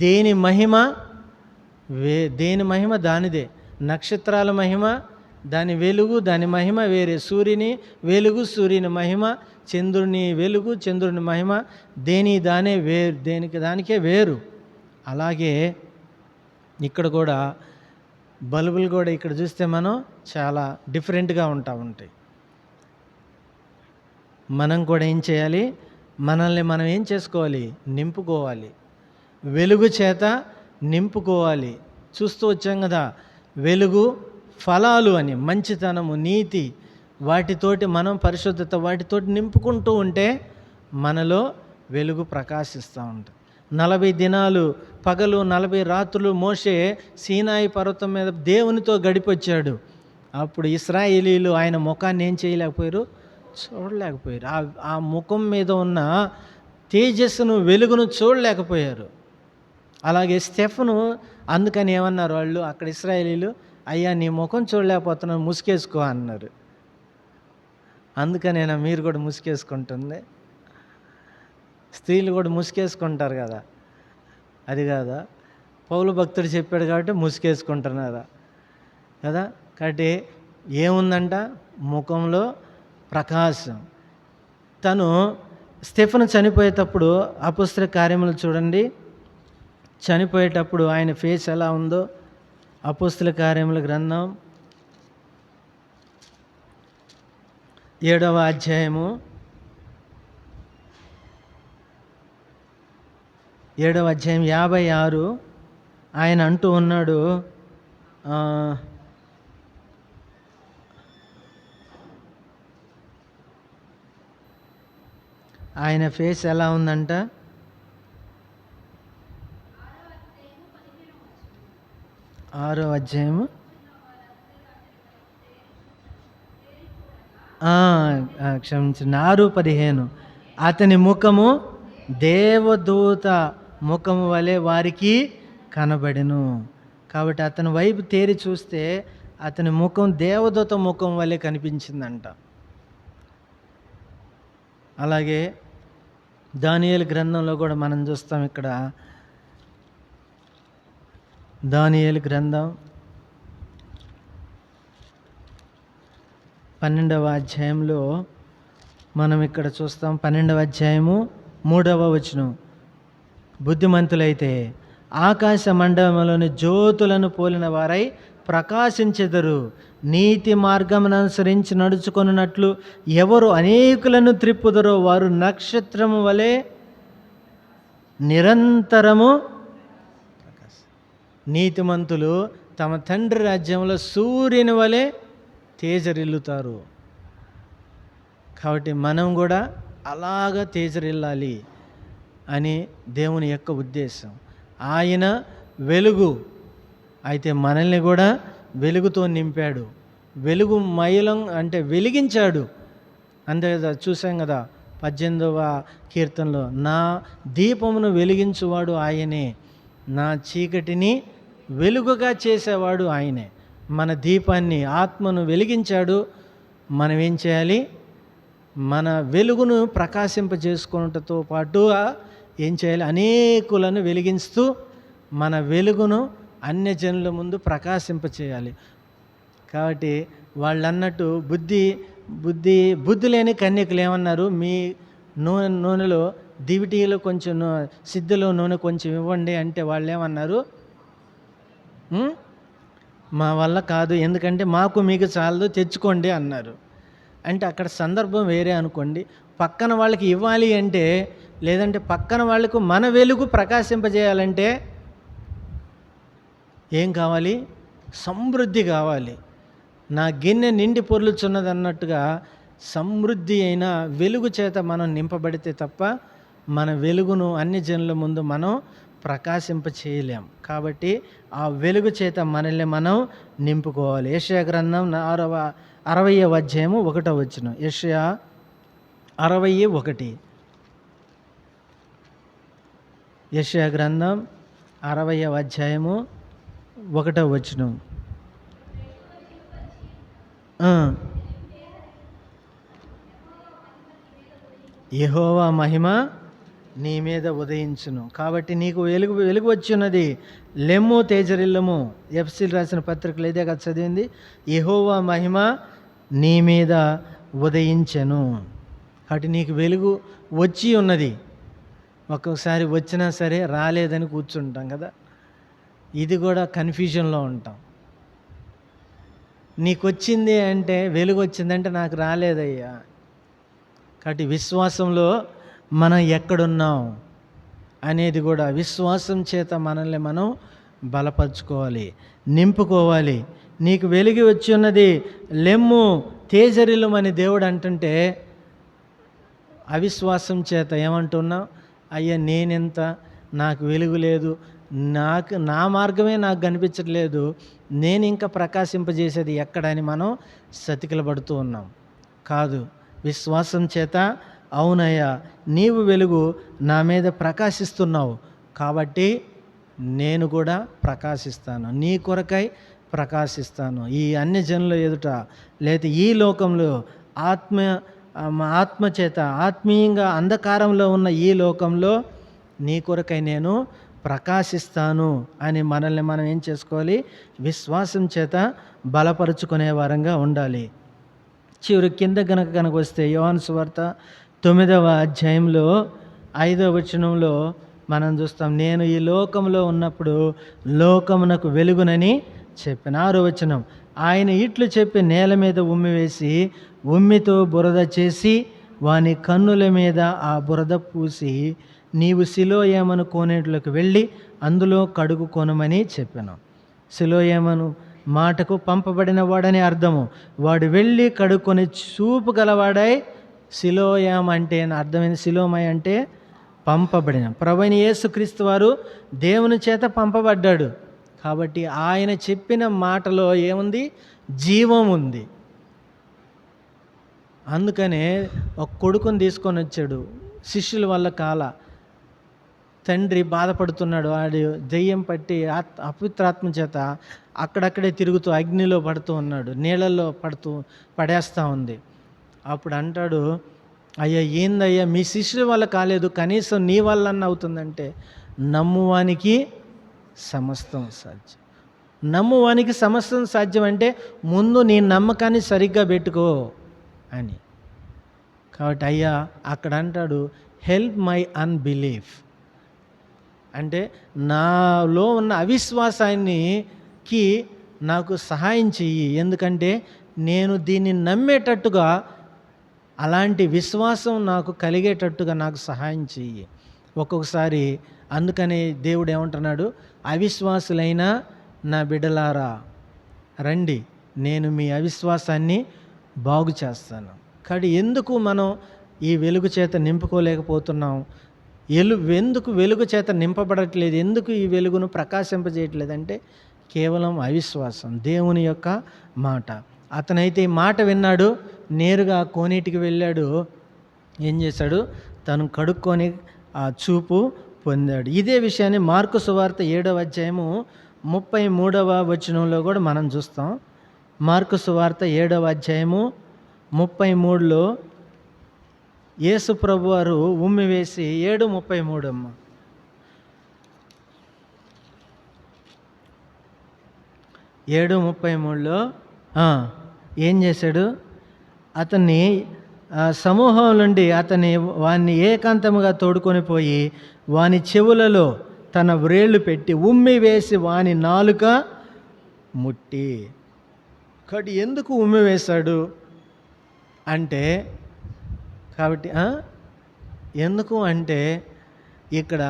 దేని మహిమ దానిదే. నక్షత్రాల మహిమ దాని వెలుగు, దాని మహిమ వేరే. సూర్యుని వెలుగు, సూర్యుని మహిమ, చంద్రుని వెలుగు, చంద్రుని మహిమ దేనికి దానికే వేరు. అలాగే ఇక్కడ కూడా బల్బులు కూడా ఇక్కడ చూస్తే మనం చాలా డిఫరెంట్గా ఉంటాయి. మనం కూడా ఏం చేయాలి? మనల్ని మనం ఏం చేసుకోవాలి? నింపుకోవాలి, వెలుగు చేత నింపుకోవాలి. చూస్తూ వచ్చాం కదా, వెలుగు ఫలాలు అని, మంచితనము, నీతి, వాటితోటి మనం పరిశుద్ధత, వాటితోటి నింపుకుంటూ ఉంటే మనలో వెలుగు ప్రకాశిస్తూ ఉంటుంది. 40 దినాలు పగలు 40 రాత్రులు మోషే సీనాయి పర్వతం మీద దేవునితో గడిపొచ్చాడు. అప్పుడు ఇశ్రాయేలీలు ఆయన ముఖాన్ని ఏం చేయలేకపోయారు? చూడలేకపోయారు. ఆ ముఖం మీద ఉన్న తేజస్సును, వెలుగును చూడలేకపోయారు. అలాగే స్టెఫను, అందుకని ఏమన్నారు వాళ్ళు అక్కడ ఇశ్రాయేలీలు, అయ్యా నీ ముఖం చూడలేకపోతున్నాను, ముసుకేసుకో అన్నారు. అందుకనేనా మీరు కూడా ముసుకేసుకుంటుంది? స్త్రీలు కూడా ముసుకేసుకుంటారు కదా, అది కాదా? పౌలు భక్తుడు చెప్పాడు కాబట్టి ముసుకేసుకుంటున్నారా కదా. కాబట్టి ఏముందంట? ముఖంలో ప్రకాశం. తను స్టెఫెను చనిపోయేటప్పుడు అపొస్తలుల కార్యములు చూడండి, చనిపోయేటప్పుడు ఆయన ఫేస్ ఎలా ఉందో. అపొస్తలుల కార్యముల గ్రంథం 7వ అధ్యాయము 56 ఆయన అంటూ ఉన్నాడు, ఆయన ఫేస్ ఎలా ఉందంట? 6వ అధ్యాయము క్షమించండి, 6:15 అతని ముఖము దేవదూత ముఖము వలె వారికి కనబడెను. కాబట్టి అతని వైపు తేరి చూస్తే అతని ముఖం దేవదూత ముఖం వలె కనిపించిందంట. అలాగే దానియేలు గ్రంథంలో కూడా మనం చూస్తాం. ఇక్కడ దానియేలు గ్రంథం 12వ అధ్యాయంలో మనం ఇక్కడ చూస్తాం. 12వ అధ్యాయము 3వ వచనం, బుద్ధిమంతులైతే ఆకాశ మండలంలోని జ్యోతులను పోలిన వారై ప్రకాశించెదరు. నీతి మార్గమును అనుసరించి నడుచుకొనున్నట్లు ఎవరు అనేకులను త్రిప్పుదరో వారు నక్షత్రము వలె నిరంతరము. నీతిమంతులు తమ తండ్రి రాజ్యంలో సూర్యుని వలె తేజరిల్లుతారు. కాబట్టి మనం కూడా అలాగా తేజరిల్లాలి అని దేవుని యొక్క ఉద్దేశం. ఆయన వెలుగు, అయితే మనల్ని కూడా వెలుగుతో నింపాడు. వెలుగు మైలం అంటే వెలిగించాడు. అంతే కదా, చూసాం కదా 18వ కీర్తనలో, నా దీపమును వెలిగించువాడు ఆయనే, నా చీకటిని వెలుగుగా చేసేవాడు ఆయనే. మన దీపాన్ని, ఆత్మను వెలిగించాడు. మనం ఏం చేయాలి? మన వెలుగును ప్రకాశింపజేసుకున్నటతో పాటుగా ఏం చేయాలి? అనేకులను వెలిగిస్తూ మన వెలుగును అన్యజనుల ముందు ప్రకాశింపచేయాలి. కాబట్టి వాళ్ళు అన్నట్టు బుద్ధి లేని కన్యకులు ఏమన్నారు? మీ నూనెలో దివిటీలో కొంచెం సిద్ధలో నూనె కొంచెం ఇవ్వండి అంటే వాళ్ళు ఏమన్నారు? మా వల్ల కాదు, ఎందుకంటే మాకు మీకు చాలదు, తెచ్చుకోండి అన్నారు. అంటే అక్కడ సందర్భం వేరే అనుకోండి. పక్కన వాళ్ళకి ఇవ్వాలి అంటే, లేదంటే పక్కన వాళ్ళకు మన వెలుగు ప్రకాశింపజేయాలంటే ఏం కావాలి? సమృద్ధి కావాలి. నా గిన్నె నిండి పొర్లుచున్నది అన్నట్టుగా సమృద్ధి అయిన వెలుగు చేత మనం నింపబడితే తప్ప మన వెలుగును అన్ని జనుల ముందు మనం ప్రకాశింప చేయలేం. కాబట్టి ఆ వెలుగు చేత మనల్ని మనం నింపుకోవాలి. యెషయా గ్రంథం 60వ అధ్యాయము 1వ వచనం. యెషయా 60:1. యెషయా గ్రంథం 60వ అధ్యాయము 1వ వచనం. యెహోవా మహిమ నీ మీద ఉదయించును. కాబట్టి నీకు వెలుగు వచ్చి ఉన్నది. లెమ్ము, తేజరిల్లము. ఎఫ్సీలు రాసిన పత్రికలు ఇదే కదా చదివింది. యెహోవా మహిమ నీ మీద ఉదయించెను. కాబట్టి నీకు వెలుగు వచ్చి ఉన్నది. ఒక్కొక్కసారి వచ్చినా సరే రాలేదని కూర్చుంటాం కదా. ఇది కూడా కన్ఫ్యూజన్లో ఉంటాం. నీకు వచ్చింది అంటే, వెలుగు వచ్చిందంటే నాకు రాలేదయ్యా. కాబట్టి విశ్వాసంలో మనం ఎక్కడున్నాం అనేది కూడా విశ్వాసం చేత మనల్ని మనం బలపరుచుకోవాలి, నింపుకోవాలి. నీకు వెలుగు వచ్చి ఉన్నది, లెమ్ము తేజరిల్లమని దేవుడు అంటుంటే అవిశ్వాసం చేత ఏమంటున్నాం? అయ్యా నేనెంత, నాకు వెలుగు లేదు, నా మార్గమే నాకు కనిపించట్లేదు, నేను ఇంకా ప్రకాశింపజేసేది ఎక్కడని మనం సతికిలబడుతూ ఉన్నాం. కాదు, విశ్వాసం చేత అవునయ్యా నీవు వెలుగు నా మీద ప్రకాశిస్తున్నావు, కాబట్టి నేను కూడా ప్రకాశిస్తాను, నీ కొరకై ప్రకాశిస్తాను. ఈ అన్ని జనుల ఎదుట, లేదా ఈ లోకంలో ఆత్మ చేత ఆత్మీయంగా అంధకారంలో ఉన్న ఈ లోకంలో నీ కొరకై నేను ప్రకాశిస్తాను అని మనల్ని మనం ఏం చేసుకోవాలి? విశ్వాసం చేత బలపరుచుకునే వారంగా ఉండాలి. చివరి కింద కనుక వస్తే యోహాను సువార్త 9వ అధ్యాయంలో 5వ వచనంలో మనం చూస్తాం. నేను ఈ లోకంలో ఉన్నప్పుడు లోకమునకు వెలుగునని చెప్పిన. 6వ వచనం, ఆయన ఇట్లు చెప్పి నేల మీద ఉమ్మి వేసి ఉమ్మితో బురద చేసి వాని కన్నుల మీద ఆ బురద పూసి నీవు సిలోయేమను కోనేటిలోకి వెళ్ళి అందులో కడుగు కొనమని చెప్పాను. సిలోయేమను మాటకు పంపబడిన వాడని అర్థము. వాడు వెళ్ళి కడుక్కొని చూపు గలవాడై, సిలోయాం అంటే అర్థమైంది. సిలోమై అంటే పంపబడిన. ప్రభువైన యేసుక్రీస్తు వారు దేవుని చేత పంపబడ్డాడు. కాబట్టి ఆయన చెప్పిన మాటలో ఏముంది? జీవం ఉంది. అందుకనే ఒక కొడుకుని తీసుకొని వచ్చాడు. శిష్యుల వల్ల తండ్రి బాధపడుతున్నాడు. వాడు దెయ్యం పట్టి అపవిత్రాత్మ చేత అక్కడక్కడే తిరుగుతూ అగ్నిలో పడుతూ ఉన్నాడు, నీళ్ళల్లో పడేస్తూ ఉంది. అప్పుడు అంటాడు, అయ్యా ఏందయ్యా మీ శిష్యుల వల్ల కాలేదు, కనీసం నీ వల్ల అవుతుందంటే, నమ్మువానికి సమస్తం సాధ్యం. నమ్మువానికి సమస్తం సాధ్యం అంటే ముందు నీ నమ్మకాన్ని సరిగ్గా పెట్టుకో అని. కాబట్టి అయ్యా అక్కడ అంటాడు, హెల్ప్ మై అన్బిలీఫ్ అంటే నాలో ఉన్న అవిశ్వాసానికి నాకు సహాయం చెయ్యి, ఎందుకంటే నేను దీన్ని నమ్మేటట్టుగా, అలాంటి విశ్వాసం నాకు కలిగేటట్టుగా నాకు సహాయం చెయ్యి. ఒక్కొక్కసారి అందుకని దేవుడు ఏమంటున్నాడు, అవిశ్వాసులైన నా బిడ్డలారా రండి, నేను మీ అవిశ్వాసాన్ని బాగు చేస్తాను. కాబట్టి ఎందుకు మనం ఈ వెలుగు చేత నింపుకోలేకపోతున్నాం? ఎందుకు వెలుగు చేత నింపబడట్లేదు? ఎందుకు ఈ వెలుగును ప్రకాశింపజేయట్లేదంటే కేవలం అవిశ్వాసం. దేవుని యొక్క మాట, అతనైతే ఈ మాట విన్నాడు, నేరుగా కోనేటికి వెళ్ళాడు. ఏం చేశాడు? తను కడుక్కొని ఆ చూపు పొందాడు. ఇదే విషయాన్ని మార్కు సువార్త 7వ అధ్యాయము 33వ వచనంలో కూడా మనం చూస్తాం. మార్కు సువార్త 7వ అధ్యాయము 33లో యేసు ప్రభు వారు ఉమ్మి వేసి 7:33 అమ్మ 7:33లో ఏం చేశాడు? అతన్ని సమూహం నుండి వాన్ని ఏకాంతముగా తోడుకొని పోయి వాని చెవులలో తన వ్రేళ్ళు పెట్టి ఉమ్మి వేసి వాని నాలుక ముట్టి. కాబట్టి ఎందుకు ఉమ్మి వేశాడు అంటే, కాబట్టి ఎందుకు అంటే ఇక్కడ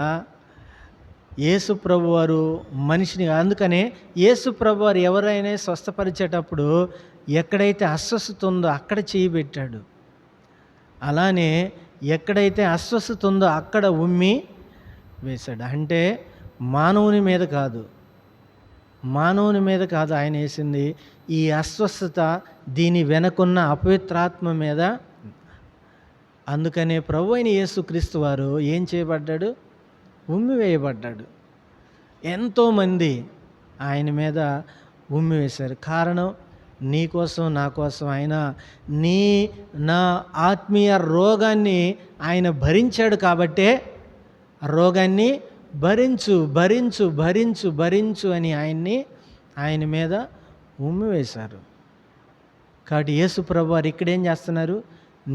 యేసు ప్రభు వారు మనిషిని, అందుకనే యేసు ప్రభు వారు ఎవరైనా స్వస్థపరిచేటప్పుడు ఎక్కడైతే అస్వస్థత ఉందో అక్కడ చేయి పెట్టాడు. అలానే ఎక్కడైతే అస్వస్థత ఉందో అక్కడ ఉమ్మి వేశాడు. అంటే మానవుని మీద కాదు ఆయన వేసింది, ఈ అస్వస్థత దీని వెనకున్న అపవిత్రాత్మ మీద. అందుకనే ప్రభు అయిన యేసుక్రీస్తు వారు ఏం చేయబడ్డాడు? ఉమ్మి వేయబడ్డాడు. ఎంతోమంది ఆయన మీద ఉమ్మి వేశారు. కారణం నీ కోసం నా కోసం ఆయన నా ఆత్మీయ రోగాన్ని ఆయన భరించాడు. కాబట్టే రోగాన్ని భరించు భరించు భరించు భరించు అని ఆయన మీద ఉమ్మి వేశారు. కాబట్టి యేసు ప్రభు వారు ఇక్కడేం చేస్తున్నారు?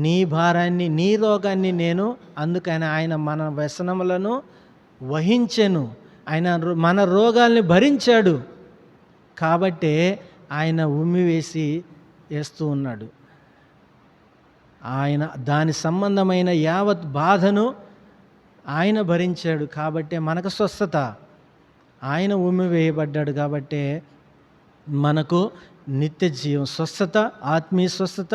నీ భారాన్ని, నీ రోగాన్ని నేను, అందుకని ఆయన మన వ్యసనములను వహించెను, ఆయన మన రోగాల్ని భరించాడు. కాబట్టే ఆయన ఉమ్మి వేస్తూ ఉన్నాడు. ఆయన దాని సంబంధమైన యావత్ బాధను ఆయన భరించాడు. కాబట్టే మనకు స్వస్థత. ఆయన ఉమ్మి వేయబడ్డాడు కాబట్టే మనకు నిత్య జీవం, స్వస్థత, ఆత్మీయ స్వస్థత,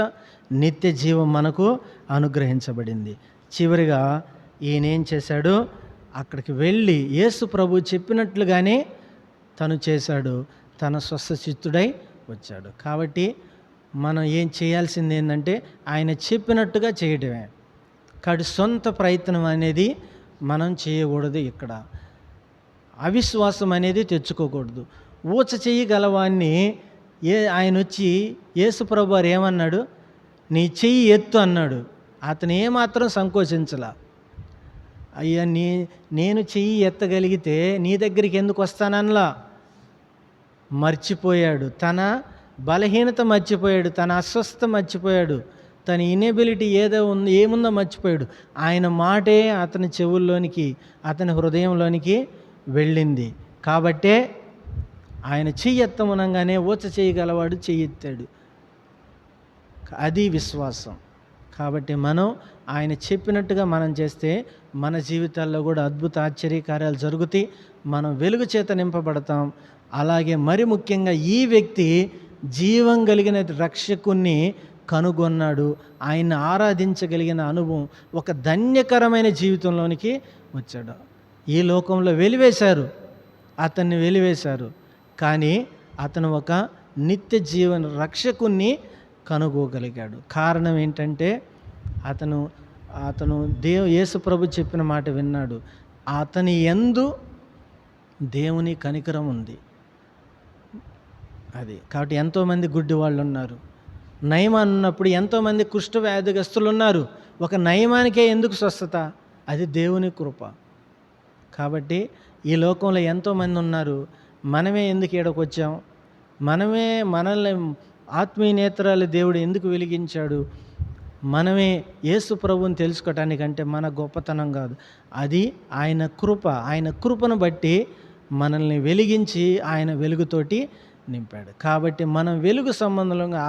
నిత్య జీవం మనకు అనుగ్రహించబడింది. చివరిగా ఈయన ఏం చేశాడు? అక్కడికి వెళ్ళి యేసు ప్రభు చెప్పినట్లుగానే తను చేశాడు. తన స్వస్థ చిత్తుడై వచ్చాడు. కాబట్టి మనం ఏం చేయాల్సింది ఏంటంటే ఆయన చెప్పినట్టుగా చేయడమే. కాబట్టి సొంత ప్రయత్నం అనేది మనం చేయకూడదు. ఇక్కడ అవిశ్వాసం అనేది తెచ్చుకోకూడదు. ఊచ చేయగలవాన్ని ఆయన వచ్చి యేసు ప్రభు వారు ఏమన్నాడు? నీ చెయ్యి ఎత్తు అన్నాడు. అతను ఏమాత్రం సంకోచించలా. అయ్యా నేను చెయ్యి ఎత్తగలిగితే నీ దగ్గరికి ఎందుకు వస్తానన్నా మర్చిపోయాడు. తన బలహీనత మర్చిపోయాడు, తన అస్వస్థత మర్చిపోయాడు, తన ఇనేబిలిటీ ఏముందో మర్చిపోయాడు. ఆయన మాటే అతని చెవుల్లోనికి, అతని హృదయంలోనికి వెళ్ళింది. కాబట్టే ఆయన చెయ్యి ఎత్తమనగానే ఊచ చేయగలవాడు చెయ్యి ఎత్తాడు. అది విశ్వాసం. కాబట్టి మనం ఆయన చెప్పినట్టుగా మనం చేస్తే మన జీవితాల్లో కూడా అద్భుత ఆశ్చర్యకార్యాలు జరుగుతాయి. మనం వెలుగు చేత నింపబడతాం. అలాగే మరి ముఖ్యంగా ఈ వ్యక్తి జీవం కలిగిన రక్షకుణ్ణి కనుగొన్నాడు. ఆయన్ని ఆరాధించగలిగిన అనుభవం, ఒక ధన్యకరమైన జీవితంలోనికి వచ్చాడు. ఈ లోకంలో అతన్ని వెలివేశారు, కానీ అతను ఒక నిత్య జీవన రక్షకుణ్ణి కనుగోగలిగాడు. కారణం ఏంటంటే అతను యేసు ప్రభు చెప్పిన మాట విన్నాడు. అతని యందు దేవుని కనికరం ఉంది. అది కాబట్టి ఎంతోమంది గుడ్డి వాళ్ళు ఉన్నారు. నయమాన్ ఉన్నప్పుడు ఎంతోమంది కుష్ఠవ్యాధిగ్రస్తులు ఉన్నారు. ఒక నయమానికే ఎందుకు స్వస్థత? అది దేవుని కృప. కాబట్టి ఈ లోకంలో ఎంతోమంది ఉన్నారు. మనమే ఎందుకు ఈడకు వచ్చాం? మనల్ని ఆత్మీయ నేత్రాలు దేవుడు ఎందుకు వెలిగించాడు? మనమే యేసు ప్రభువుని తెలుసుకోవటానికంటే మన గొప్పతనం కాదు, అది ఆయన కృప. ఆయన కృపను బట్టి మనల్ని వెలిగించి ఆయన వెలుగుతోటి నింపాడు. కాబట్టి మనం వెలుగు సంబంధంగా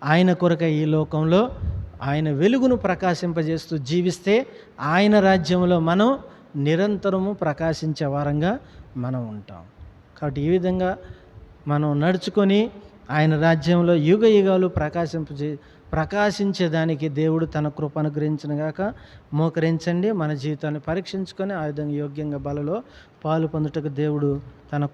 ఆయన కొరక ఈ లోకంలో ఆయన వెలుగును ప్రకాశింపజేస్తూ జీవిస్తే ఆయన రాజ్యంలో మనం నిరంతరము ప్రకాశించే వారంగా మనం ఉంటాం. కాబట్టి ఈ విధంగా మనం నడుచుకొని ఆయన రాజ్యంలో యుగ యుగాలు ప్రకాశించేదానికి దేవుడు తన కృప అనుగ్రహించిన గాక. మోకరించండి, మన జీవితాన్ని పరీక్షించుకొని ఆ విధంగా యోగ్యంగా బలలో పాలు పొందుటకు దేవుడు తన